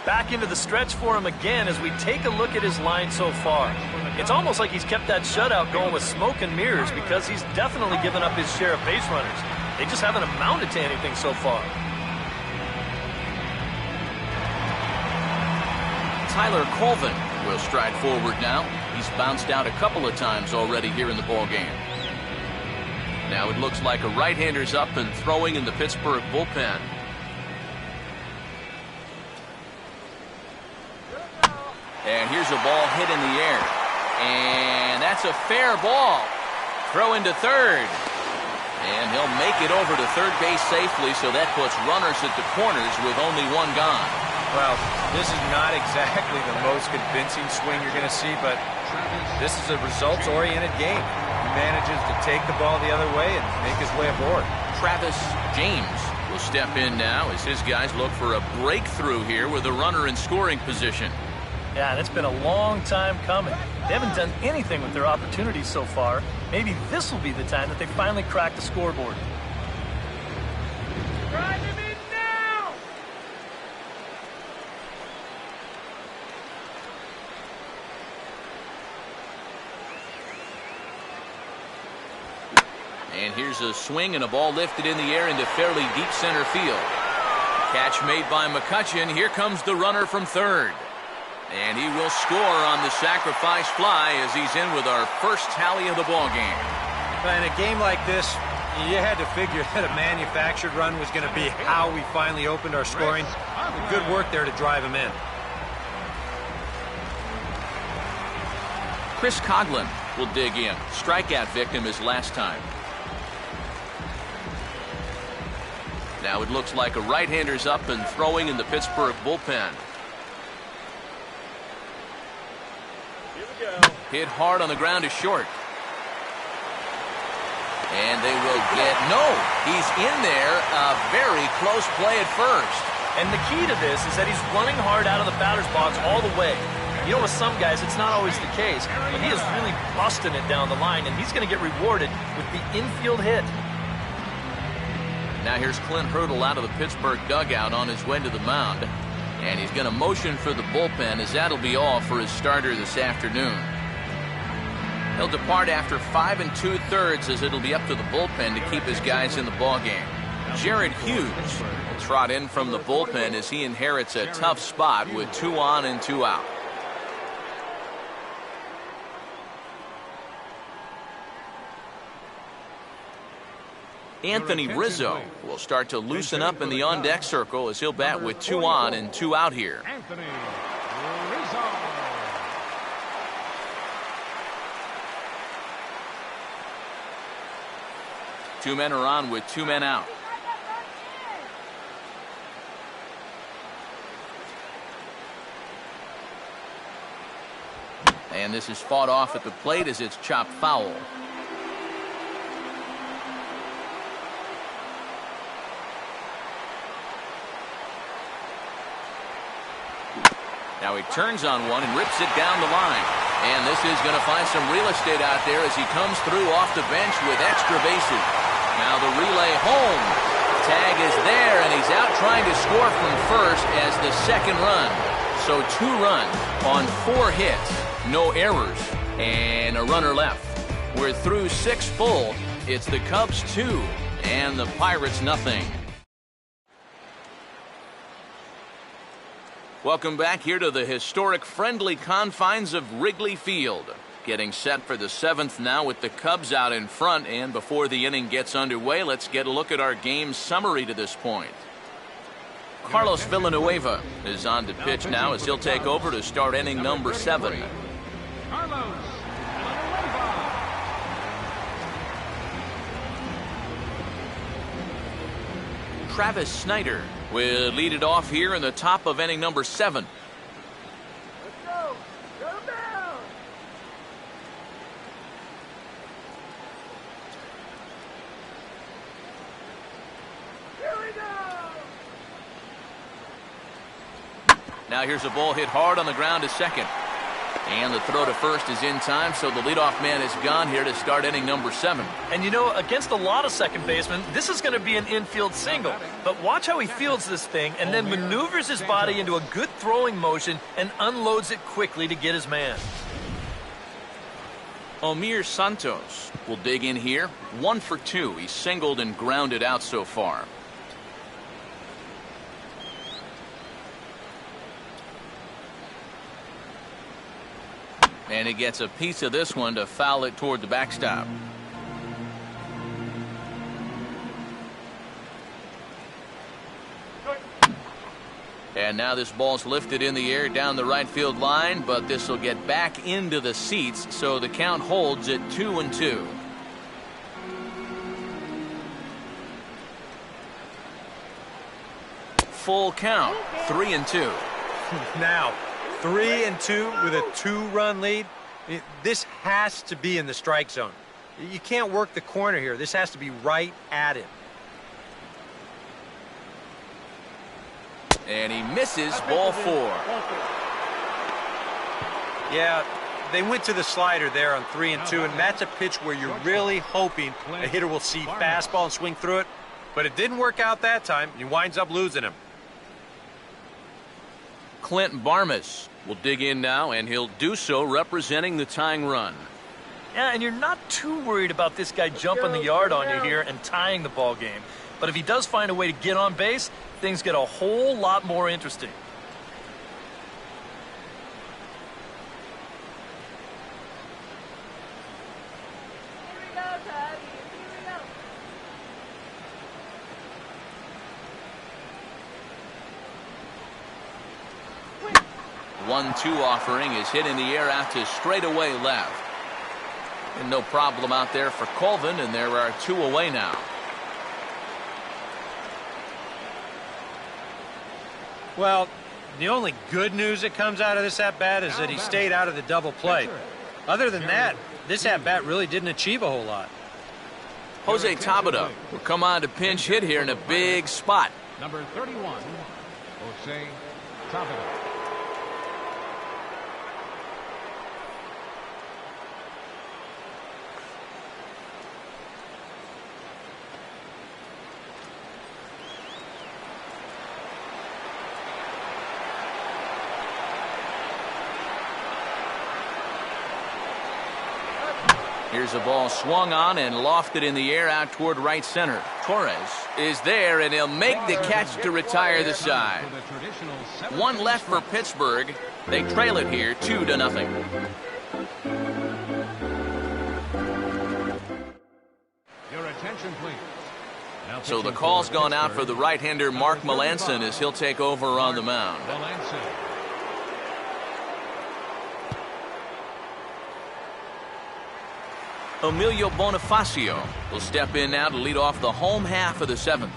Speaker 3: Back into the stretch for him again as we take a look at his line so far. It's almost like he's kept that shutout going with smoke and mirrors because he's definitely given up his share of base runners. They just haven't amounted to anything so far.
Speaker 2: Tyler Colvin will stride forward now. He's bounced out a couple of times already here in the ball game. Now it looks like a right-hander's up and throwing in the Pittsburgh bullpen. And here's a ball hit in the air. And that's a fair ball. Throw into third. And he'll make it over to third base safely, so that puts runners at the corners with only one gone.
Speaker 4: Well, this is not exactly the most convincing swing you're going to see, but this is a results-oriented game. He manages to take the ball the other way and make his way aboard.
Speaker 2: Travis James will step in now as his guys look for a breakthrough here with a runner in scoring position.
Speaker 3: Yeah, and it's been a long time coming. They haven't done anything with their opportunities so far. Maybe this will be the time that they finally crack the scoreboard.
Speaker 7: Drive him in now!
Speaker 2: And here's a swing and a ball lifted in the air into fairly deep center field. Catch made by McCutchen. Here comes the runner from third. And he will score on the sacrifice fly as he's in with our first tally of the ball game.
Speaker 4: In a game like this, you had to figure that a manufactured run was going to be how we finally opened our scoring. Good work there to drive him in.
Speaker 2: Chris Coughlin will dig in. Strikeout victim his last time. Now it looks like a right-hander's up and throwing in the Pittsburgh bullpen. Hit hard on the ground to short. And they will get, no, he's in there. A very close play at first.
Speaker 3: And the key to this is that he's running hard out of the batter's box all the way. You know, with some guys, it's not always the case, but he is really busting it down the line, and he's going to get rewarded with the infield hit.
Speaker 2: Now here's Clint Hurdle out of the Pittsburgh dugout on his way to the mound. And he's going to motion for the bullpen, as that'll be all for his starter this afternoon. He'll depart after 5 2/3 as it'll be up to the bullpen to keep his guys in the ballgame. Jared Hughes will trot in from the bullpen as he inherits a tough spot with 2 on and 2 out. Anthony Rizzo will start to loosen up in the on-deck circle as he'll bat with 2 on and 2 out here.
Speaker 6: Anthony Rizzo.
Speaker 2: 2 men are on with 2 men out. And this is fought off at the plate as it's chopped foul. Now he turns on one and rips it down the line. And this is going to find some real estate out there as he comes through off the bench with extra bases. Now the relay home. Tag is there, and he's out trying to score from first as the second run. So 2 runs on 4 hits, no errors, and a runner left. We're through 6 full. It's the Cubs 2 and the Pirates nothing. Welcome back here to the historic friendly confines of Wrigley Field. Getting set for the 7th now with the Cubs out in front, and before the inning gets underway, let's get a look at our game summary to this point. Carlos Villanueva is on to pitch now as he'll take over to start inning number 7.
Speaker 6: Carlos.
Speaker 2: Travis Snyder will lead it off here in the top of inning number 7.
Speaker 7: Let's go. Go down. Here we go.
Speaker 2: Now here's a ball hit hard on the ground to second. And the throw to first is in time, so the leadoff man is gone here to start inning number 7.
Speaker 3: And you know, against a lot of second basemen, this is going to be an infield single. But watch how he fields this thing and then maneuvers his body into a good throwing motion and unloads it quickly to get his man.
Speaker 2: Omir Santos will dig in here. 1 for 2. He's singled and grounded out so far. And he gets a piece of this one to foul it toward the backstop. And now this ball's lifted in the air down the right field line, but this will get back into the seats, so the count holds at 2-2. Full count, 3-2.
Speaker 4: Now, 3-2 with a 2-run lead. This has to be in the strike zone. You can't work the corner here. This has to be right at it.
Speaker 2: And he misses ball 4.
Speaker 4: Yeah, they went to the slider there on 3-2, and that's a pitch where you're really hoping a hitter will see fastball and swing through it. But it didn't work out that time. He winds up losing him.
Speaker 2: Clint Barmas will dig in now, and he'll do so representing the tying run.
Speaker 3: Yeah, and you're not too worried about this guy jumping the yard on you here and tying the ball game. But if he does find a way to get on base, things get a whole lot more interesting.
Speaker 7: Here we go, Teddy. Here we go.
Speaker 2: 1-2 offering is hit in the air out to straightaway left. And no problem out there for Colvin, and there are 2 away now.
Speaker 4: Well, the only good news that comes out of this at-bat is that he stayed out of the double play. Other than that, this at-bat really didn't achieve a whole lot.
Speaker 2: Jose Tabata will come on to pinch hit here in a big spot.
Speaker 6: Number 31, Jose Tabata.
Speaker 2: Here's a ball swung on and lofted in the air out toward right center. Torres is there, and he'll make the catch to retire the side. 1 left for Pittsburgh. They trail it here 2-0.
Speaker 6: Your attention, please.
Speaker 2: So the call's gone out for the right-hander Mark Melanson as he'll take over on the mound. Emilio Bonifacio will step in now to lead off the home half of the 7th.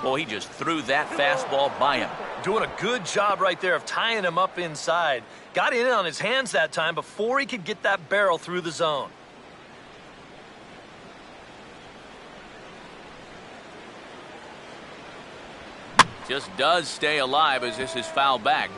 Speaker 2: Well, he just threw that fastball by him.
Speaker 3: Doing a good job right there of tying him up inside. Got in on his hands that time before he could get that barrel through the zone.
Speaker 2: Just does stay alive as this is fouled back.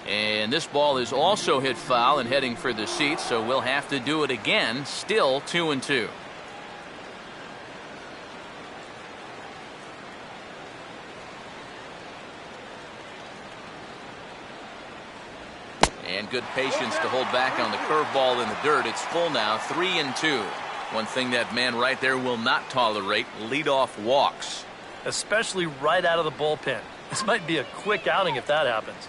Speaker 2: And this ball is also hit foul and heading for the seats, so we'll have to do it again. Still 2-2. And good patience to hold back on the curveball in the dirt. It's full now, 3-2. One thing that man right there will not tolerate, leadoff walks.
Speaker 3: Especially right out of the bullpen. This might be a quick outing if that happens.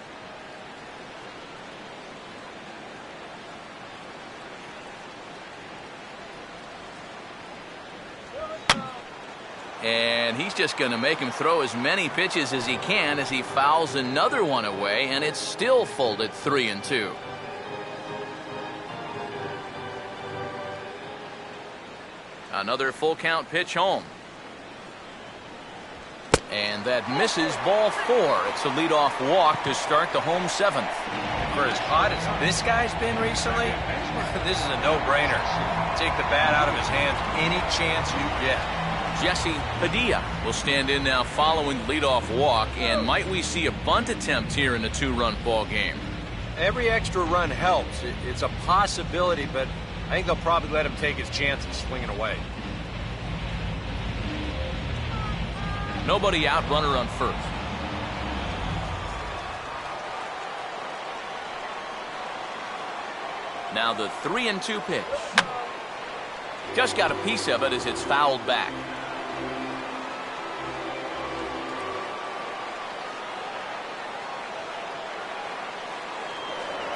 Speaker 2: And he's just going to make him throw as many pitches as he can as he fouls another one away, and it's still full at 3-2. Another full count pitch home. And that misses, ball 4. It's a leadoff walk to start the home 7th.
Speaker 4: For as hot as this guy's been recently, this is a no-brainer. Take the bat out of his hands any chance you get.
Speaker 2: Jesse Padilla will stand in now following the leadoff walk, and might we see a bunt attempt here in a 2-run ball game?
Speaker 4: Every extra run helps. It's a possibility, but I think they'll probably let him take his chances swinging away.
Speaker 2: Nobody out, runner on first. Now the 3-2 pitch. Just got a piece of it as it's fouled back.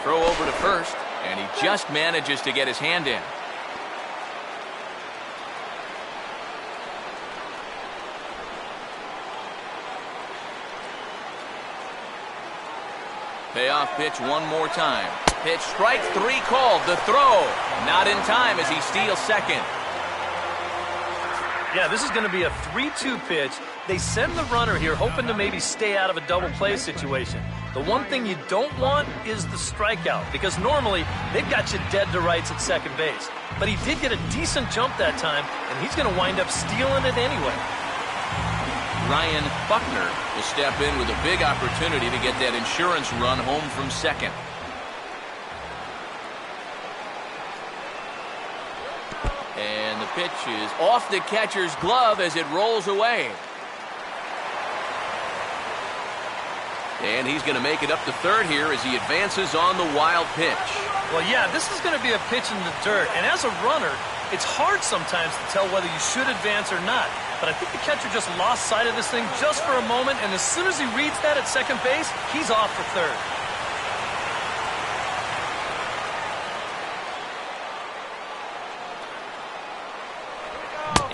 Speaker 2: Throw over to first, and he just manages to get his hand in. Payoff pitch one more time. Pitch strike 3 called. The throw not in time as he steals second.
Speaker 3: Yeah, this is going to be a 3-2 pitch. They send the runner here hoping to maybe stay out of a double play situation. The one thing you don't want is the strikeout, because normally they've got you dead to rights at second base. But he did get a decent jump that time, and he's going to wind up stealing it anyway.
Speaker 2: Ryan Buckner will step in with a big opportunity to get that insurance run home from second. And the pitch is off the catcher's glove as it rolls away. And he's going to make it up to third here as he advances on the wild pitch.
Speaker 3: Well, yeah, this is going to be a pitch in the dirt. And as a runner, it's hard sometimes to tell whether you should advance or not. But I think the catcher just lost sight of this thing just for a moment. And as soon as he reads that at second base, he's off for third.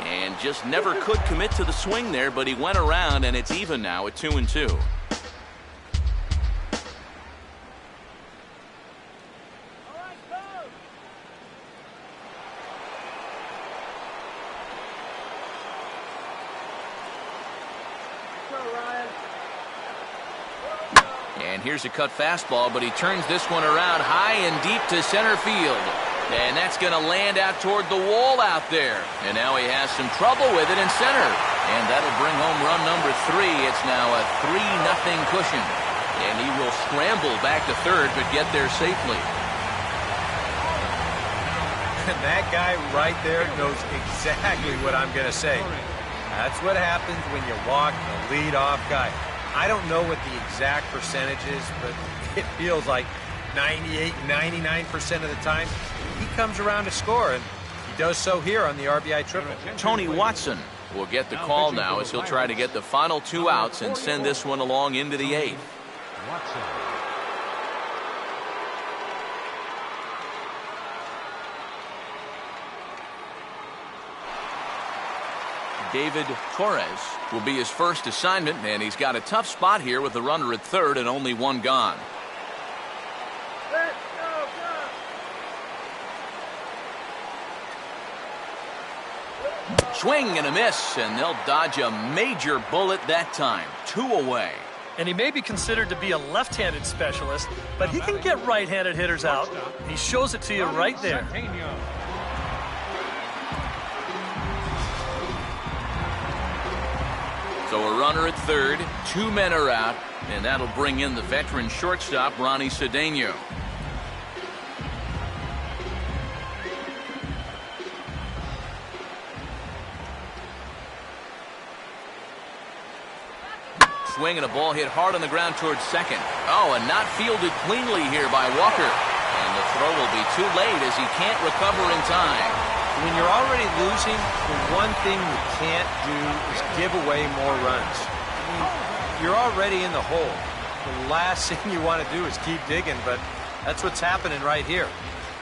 Speaker 2: And just never could commit to the swing there, but he went around, and it's even now at 2-2. And here's a cut fastball, but he turns this one around high and deep to center field. And that's going to land out toward the wall out there. And now he has some trouble with it in center. And that'll bring home run number 3. It's now a 3-0 cushion. And he will scramble back to third, but get there safely.
Speaker 4: And that guy right there knows exactly what I'm going to say. That's what happens when you walk the leadoff guy. I don't know what the exact percentage is, but it feels like 98, 99% of the time he comes around to score, and he does so here on the RBI triple.
Speaker 2: Tony Watson will get the call now as he'll try to get the final 2 outs and send this one along into the 8th.
Speaker 6: Watson.
Speaker 2: David Torres will be his first assignment, and he's got a tough spot here with the runner at third and only 1 gone. Swing and a miss, and they'll dodge a major bullet that time. 2 away.
Speaker 3: And he may be considered to be a left-handed specialist, but he can get right-handed hitters out. He shows it to you right there.
Speaker 2: So a runner at third, 2 men are out, and that'll bring in the veteran shortstop, Ronnie Cedeno. Swing and a ball hit hard on the ground towards second. Oh, and not fielded cleanly here by Walker. And the throw will be too late as he can't recover in time.
Speaker 4: When you're already losing, the one thing you can't do is give away more runs. I mean, you're already in the hole. The last thing you want to do is keep digging, but that's what's happening right here.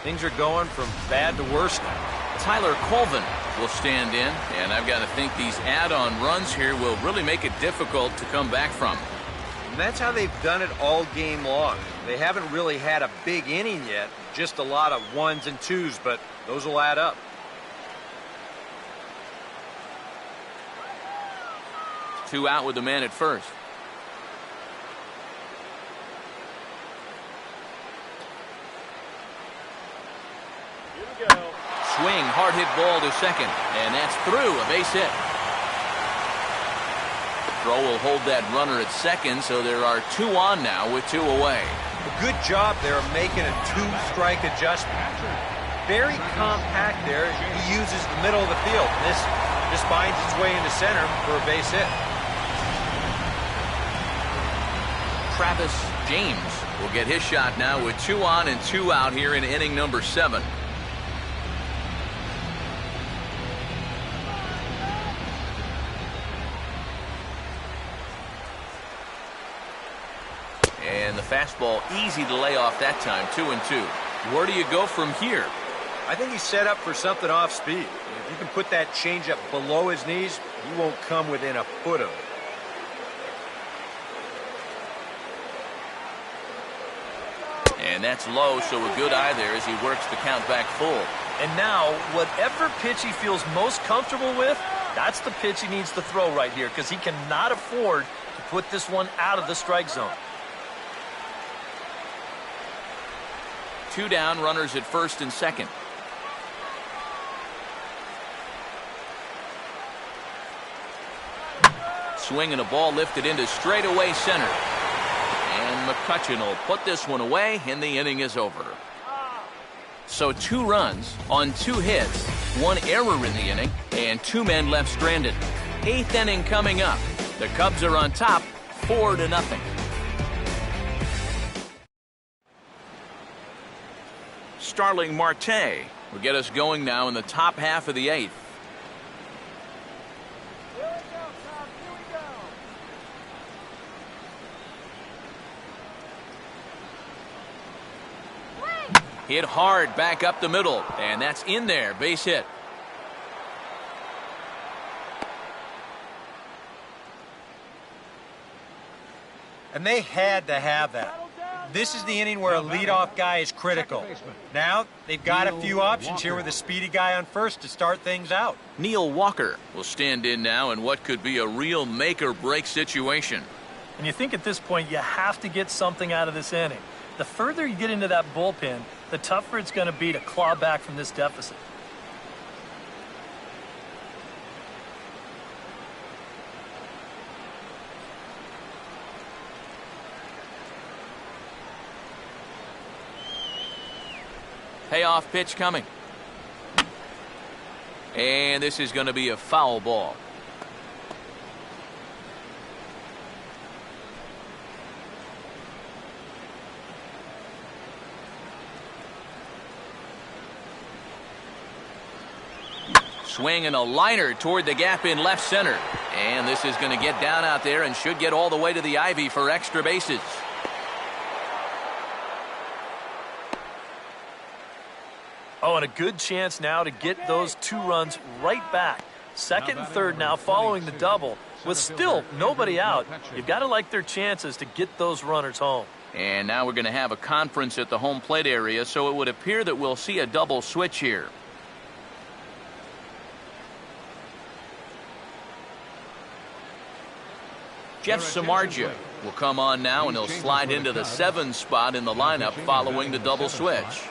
Speaker 4: Things are going from bad to worse now.
Speaker 2: Tyler Colvin will stand in, and I've got to think these add-on runs here will really make it difficult to come back from.
Speaker 4: And that's how they've done it all game long. They haven't really had a big inning yet, just a lot of ones and twos, but those will add up.
Speaker 2: Two out with the man at first. Swing, hard hit ball to second, and that's through, a base hit. Throw will hold that runner at second, so there are two on now with two away.
Speaker 4: A good job there of making a two-strike adjustment. Very compact there. He uses the middle of the field. This finds its way into center for a base hit.
Speaker 2: Travis James will get his shot now with two on and two out here in inning number 7. And the fastball easy to lay off that time, 2-2. Where do you go from here?
Speaker 4: I think he's set up for something off speed. If you can put that changeup below his knees, he won't come within a foot of it.
Speaker 2: And that's low, so a good eye there as he works the count back full.
Speaker 3: And now, whatever pitch he feels most comfortable with, that's the pitch he needs to throw right here, because he cannot afford to put this one out of the strike zone.
Speaker 2: Two down, runners at first and second. Swing and a ball lifted into straightaway center. And McCutcheon will put this one away, and the inning is over. So 2 runs on 2 hits, 1 error in the inning, and 2 men left stranded. 8th inning coming up. The Cubs are on top, 4-0. Starling Marte will get us going now in the top half of the 8th. Hit hard back up the middle, and that's in there, base hit.
Speaker 4: And they had to have that. This is the inning where a leadoff guy is critical. Now, they've got a few options here with a speedy guy on first to start things out.
Speaker 2: Neil Walker will stand in now in what could be a real make-or-break situation.
Speaker 3: And you think at this point you have to get something out of this inning. The further you get into that bullpen, the tougher it's going to be to claw back from this deficit.
Speaker 2: Payoff pitch coming. And this is going to be a foul ball. Swing and a liner toward the gap in left center. And this is going to get down out there and should get all the way to the ivy for extra bases.
Speaker 3: Oh, and a good chance now to get those 2 runs right back. Second and third now following the double. With still nobody out, you've got to like their chances to get those runners home.
Speaker 2: And now we're going to have a conference at the home plate area, so it would appear that we'll see a double switch here. Jeff Samardzija will come on now, and he'll slide into the 7 spot in the lineup following the double switch.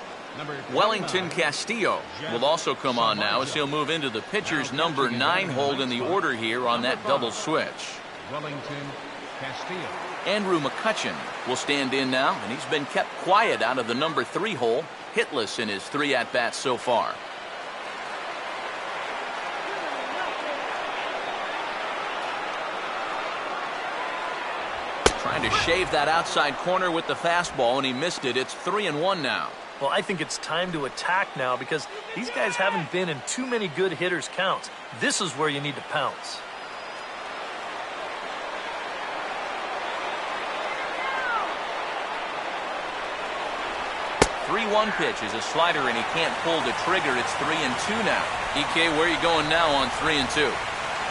Speaker 2: Wellington Castillo will also come on now as he'll move into the pitcher's number 9 hold in the order here on that double switch.
Speaker 6: Wellington Castillo.
Speaker 2: Andrew McCutcheon will stand in now, and he's been kept quiet out of the number 3 hole, hitless in his 3 at-bats so far. Trying to shave that outside corner with the fastball, and he missed it. It's 3-1 now.
Speaker 3: Well, I think it's time to attack now because these guys haven't been in too many good hitters' counts. This is where you need to pounce.
Speaker 2: 3-1 pitch is a slider, and he can't pull the trigger. It's 3-2 now. EK, where are you going now on 3-2?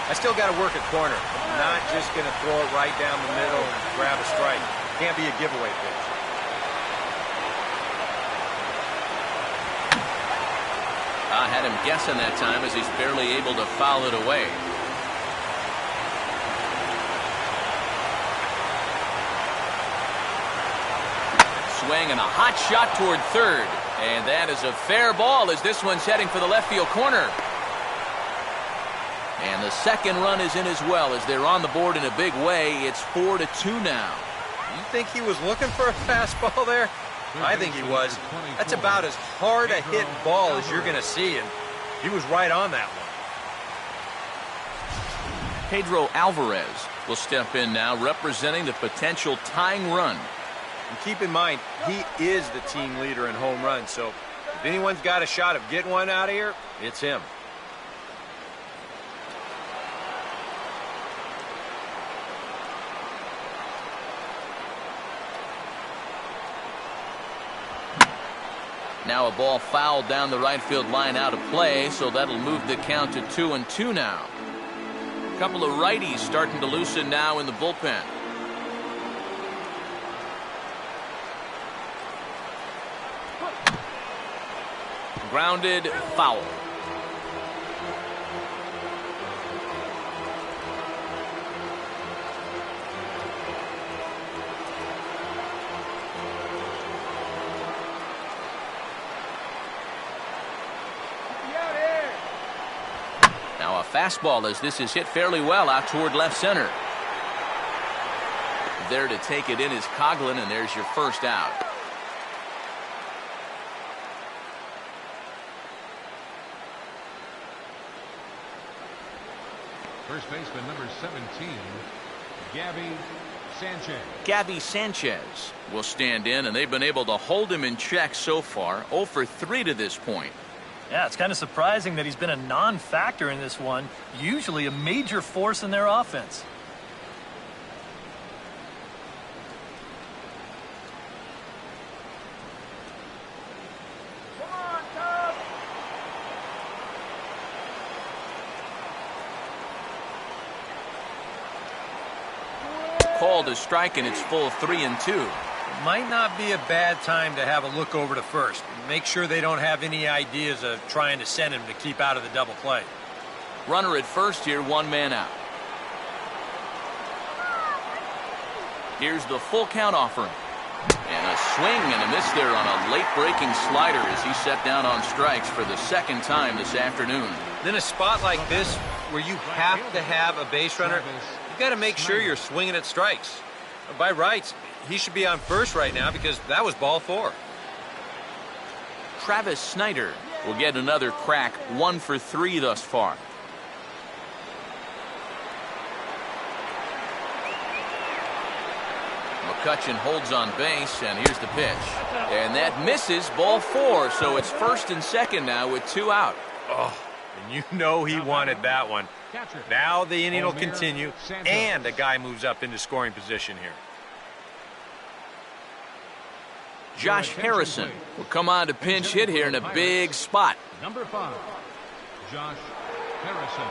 Speaker 4: I still got to work at corner. I'm not just going to throw it right down the middle and grab a strike. Can't be a giveaway pitch.
Speaker 2: I had him guessing that time as he's barely able to foul it away. Swing and a hot shot toward third. And that is a fair ball as this one's heading for the left field corner. And the second run is in as well as they're on the board in a big way. It's 4-2 now.
Speaker 4: You think he was looking for a fastball there? I think he was. That's about as hard a hit ball as you're going to see, and he was right on that one.
Speaker 2: Pedro Alvarez will step in now, representing the potential tying run.
Speaker 4: And keep in mind, he is the team leader in home runs, so if anyone's got a shot of getting one out of here, it's him.
Speaker 2: Now a ball fouled down the right field line out of play, so that'll move the count to 2-2 now. A couple of righties starting to loosen now in the bullpen. Grounded, foul. Now a fastball as this is hit fairly well out toward left center. There to take it in is Coughlin, and there's your first out.
Speaker 6: First baseman number 17,
Speaker 2: Gabby Sanchez will stand in, and they've been able to hold him in check so far. 0 for 3 to this point.
Speaker 3: Yeah, it's kind of surprising that he's been a non-factor in this one. Usually a major force in their offense.
Speaker 2: Called a strike, and it's full 3-2.
Speaker 4: Might not be a bad time to have a look over to first. Make sure they don't have any ideas of trying to send him to keep out of the double play.
Speaker 2: Runner at first here, 1 man out. Here's the full count offering. And a swing and a miss there on a late breaking slider as he set down on strikes for the second time this afternoon.
Speaker 4: Then a spot like this where you have to have a base runner, you got to make sure you're swinging at strikes. By rights, he should be on first right now because that was ball 4.
Speaker 2: Travis Snyder will get another crack, 1 for 3 thus far. McCutchen holds on base, and here's the pitch. And that misses, ball 4, so it's first and second now with 2 out.
Speaker 4: Oh, and you know he wanted that one. Now the inning will continue, and a guy moves up into scoring position here.
Speaker 2: Josh Harrison will come on to pinch hit here in a big spot.
Speaker 6: Number 5, Josh Harrison.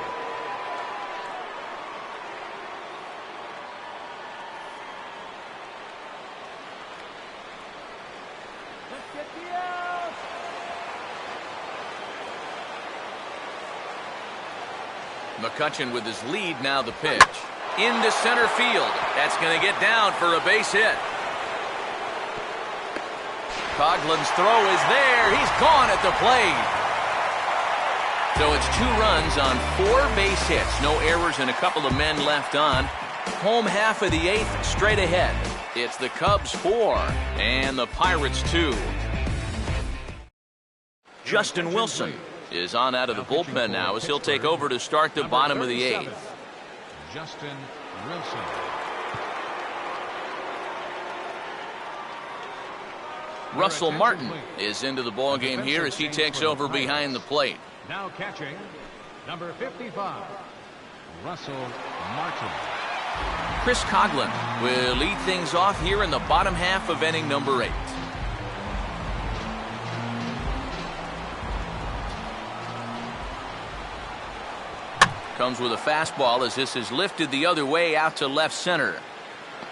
Speaker 2: McCutchen with his lead, now the pitch. Into center field. That's going to get down for a base hit. Coughlin's throw is there. He's gone at the plate. So it's 2 runs on 4 base hits. No errors and a couple of men left on. Home half of the 8th, straight ahead. It's the Cubs 4 and the Pirates 2. Justin Wilson is on out of the bullpen now as he'll take over to start the bottom of the 8th.
Speaker 6: Justin Wilson.
Speaker 2: Russell Martin is into the ball game here as he takes over behind the plate.
Speaker 6: Now catching, number 55, Russell Martin.
Speaker 2: Chris Coughlin will lead things off here in the bottom half of inning number 8. Comes with a fastball as this is lifted the other way out to left center.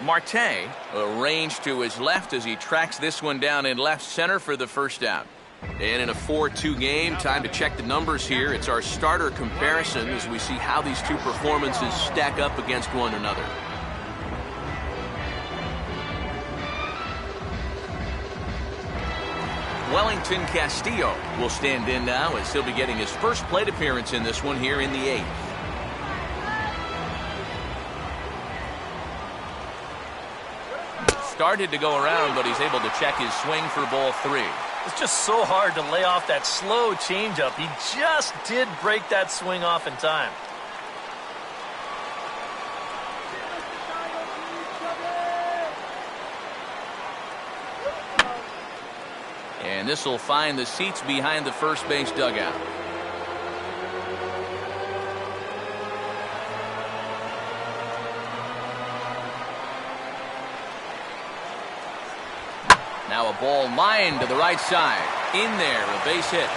Speaker 2: Marte arranged to his left as he tracks this one down in left center for the first out. And in a 4-2 game, time to check the numbers here. It's our starter comparison as we see how these two performances stack up against one another. Wellington Castillo will stand in now as he'll be getting his first plate appearance in this one here in the 8th. Started to go around, but he's able to check his swing for ball 3.
Speaker 3: It's just so hard to lay off that slow changeup. He just did break that swing off in time.
Speaker 2: And this will find the seats behind the first base dugout. Now a ball lined to the right side. In there, a base hit.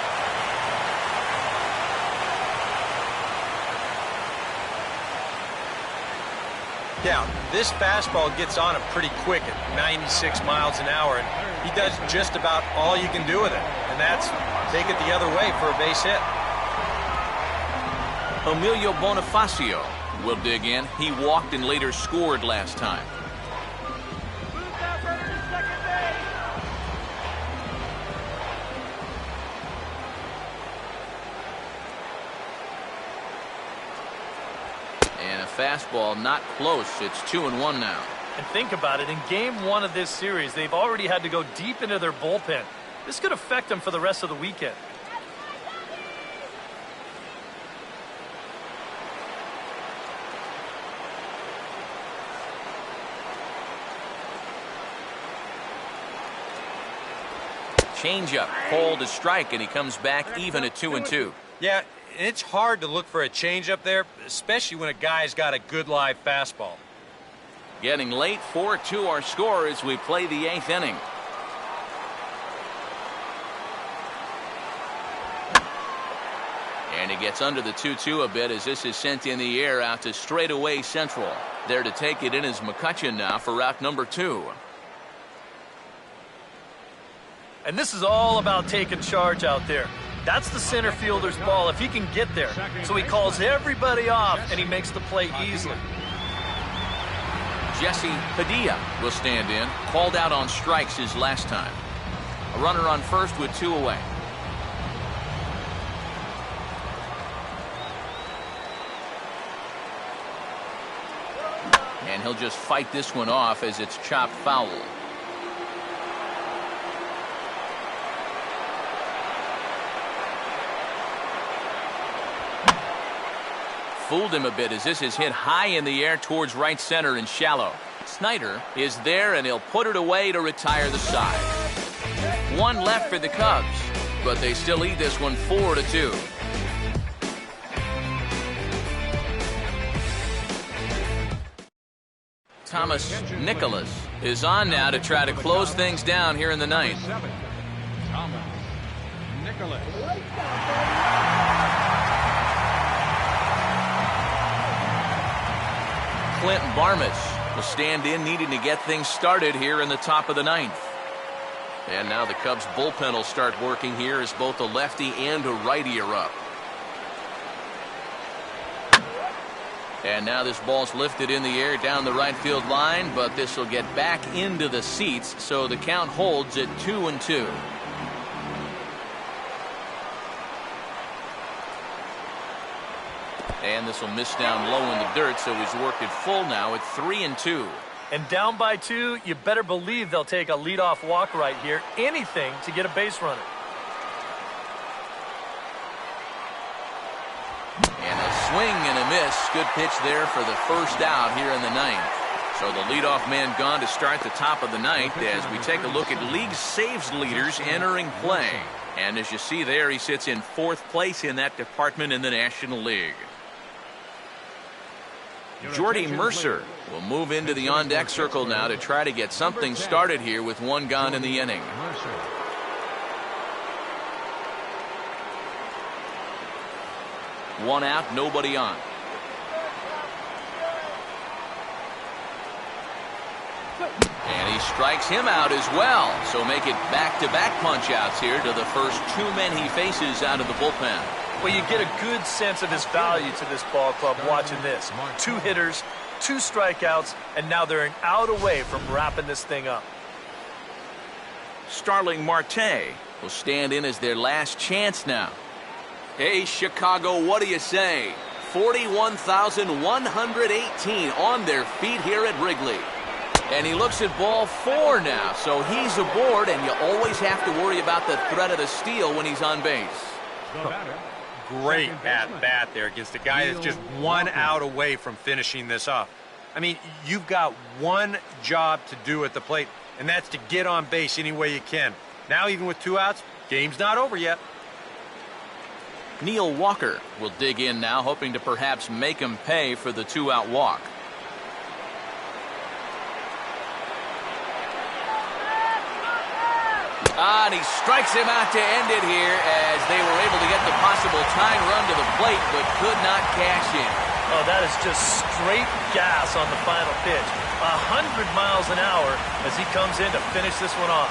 Speaker 4: Yeah, this fastball gets on him pretty quick at 96 miles an hour, and he does just about all you can do with it, and that's take it the other way for a base hit.
Speaker 2: Emilio Bonifacio will dig in. He walked and later scored last time. Fastball not close. It's 2-1 now.
Speaker 3: And think about it. In game 1 of this series, they've already had to go deep into their bullpen. This could affect them for the rest of the weekend.
Speaker 2: Changeup called a strike, and he comes back even at 2-2.
Speaker 4: Yeah, it's hard to look for a changeup there, especially when a guy's got a good live fastball.
Speaker 2: Getting late, 4-2 our score as we play the 8th inning. And he gets under the 2-2 a bit as this is sent in the air out to straightaway central. There to take it in is McCutchen now for route number 2.
Speaker 3: And this is all about taking charge out there. That's the center fielder's ball if he can get there. So he calls everybody off and he makes the play easily.
Speaker 2: Jesse Padilla will stand in. Called out on strikes his last time. A runner on first with 2 away. And he'll just fight this one off as it's chopped foul. Fooled him a bit as this is hit high in the air towards right center and shallow. Snyder is there and he'll put it away to retire the side. 1 left for the Cubs, but they still lead this one 4-2. Thomas Nicholas is on now to try to close things down here in the 9th.
Speaker 6: Thomas Nicholas.
Speaker 2: Clint Barmes will stand in, needing to get things started here in the top of the 9th. And now the Cubs bullpen will start working here as both a lefty and a righty are up. And now this ball's lifted in the air down the right field line, but this will get back into the seats, so the count holds at 2-2. And this will miss down low in the dirt, so he's worked it full now at 3-2.
Speaker 3: And down by 2, you better believe they'll take a leadoff walk right here. Anything to get a base runner.
Speaker 2: And a swing and a miss. Good pitch there for the first out here in the 9th. So the leadoff man gone to start the top of the ninth as we take a look at league saves leaders entering play. And as you see there, he sits in 4th place in that department in the National League. Jordy Mercer will move into the on-deck circle now to try to get something started here with 1 gone in the inning. One out, nobody on. And he strikes him out as well. So make it back-to-back punch-outs here to the first 2 men he faces out of the bullpen.
Speaker 3: Well, you get a good sense of his value to this ball club watching this. 2 hitters, 2 strikeouts, and now they're an out away from wrapping this thing up.
Speaker 2: Starling Marte will stand in as their last chance now. Hey, Chicago, what do you say? 41,118 on their feet here at Wrigley. And he looks at ball 4 now, so he's aboard, and you always have to worry about the threat of the steal when he's on base.
Speaker 4: Great at-bat there against a guy that's just 1 out away from finishing this off. I mean, you've got one job to do at the plate, and that's to get on base any way you can. Now, even with 2 outs, game's not over yet.
Speaker 2: Neil Walker will dig in now, hoping to perhaps make him pay for the 2-out walk. And he strikes him out to end it here as they were able to get the possible tying run to the plate but could not cash in.
Speaker 3: Oh, that is just straight gas on the final pitch. 100 miles an hour as he comes in to finish this one off.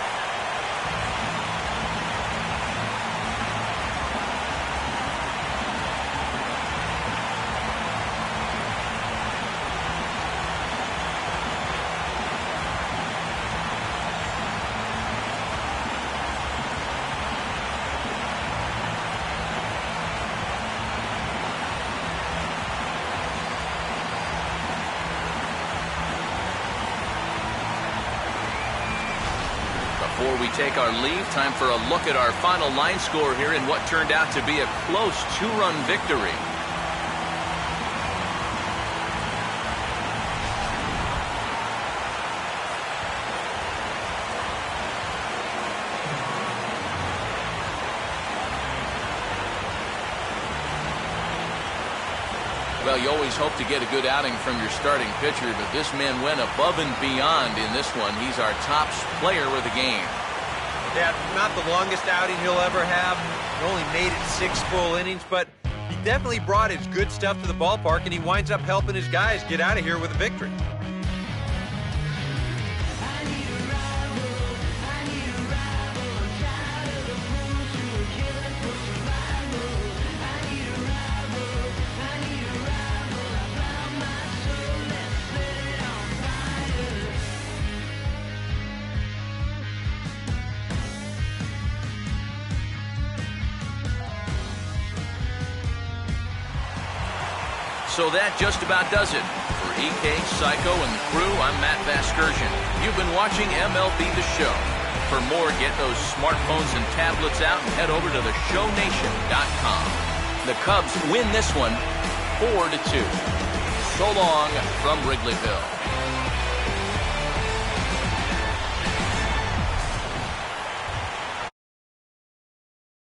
Speaker 2: Before we take our leave, time for a look at our final line score here in what turned out to be a close 2-run victory. Well, you always hope to get a good outing from your starting pitcher, but this man went above and beyond in this one. He's our top player of the game.
Speaker 4: Yeah, not the longest outing he'll ever have. He only made it 6 full innings, but he definitely brought his good stuff to the ballpark, and he winds up helping his guys get out of here with a victory.
Speaker 2: So that just about does it. For EK, Psycho, and the crew, I'm Matt Vasgersian. You've been watching MLB The Show. For more, get those smartphones and tablets out and head over to theshownation.com. The Cubs win this one 4-2. So long from Wrigleyville.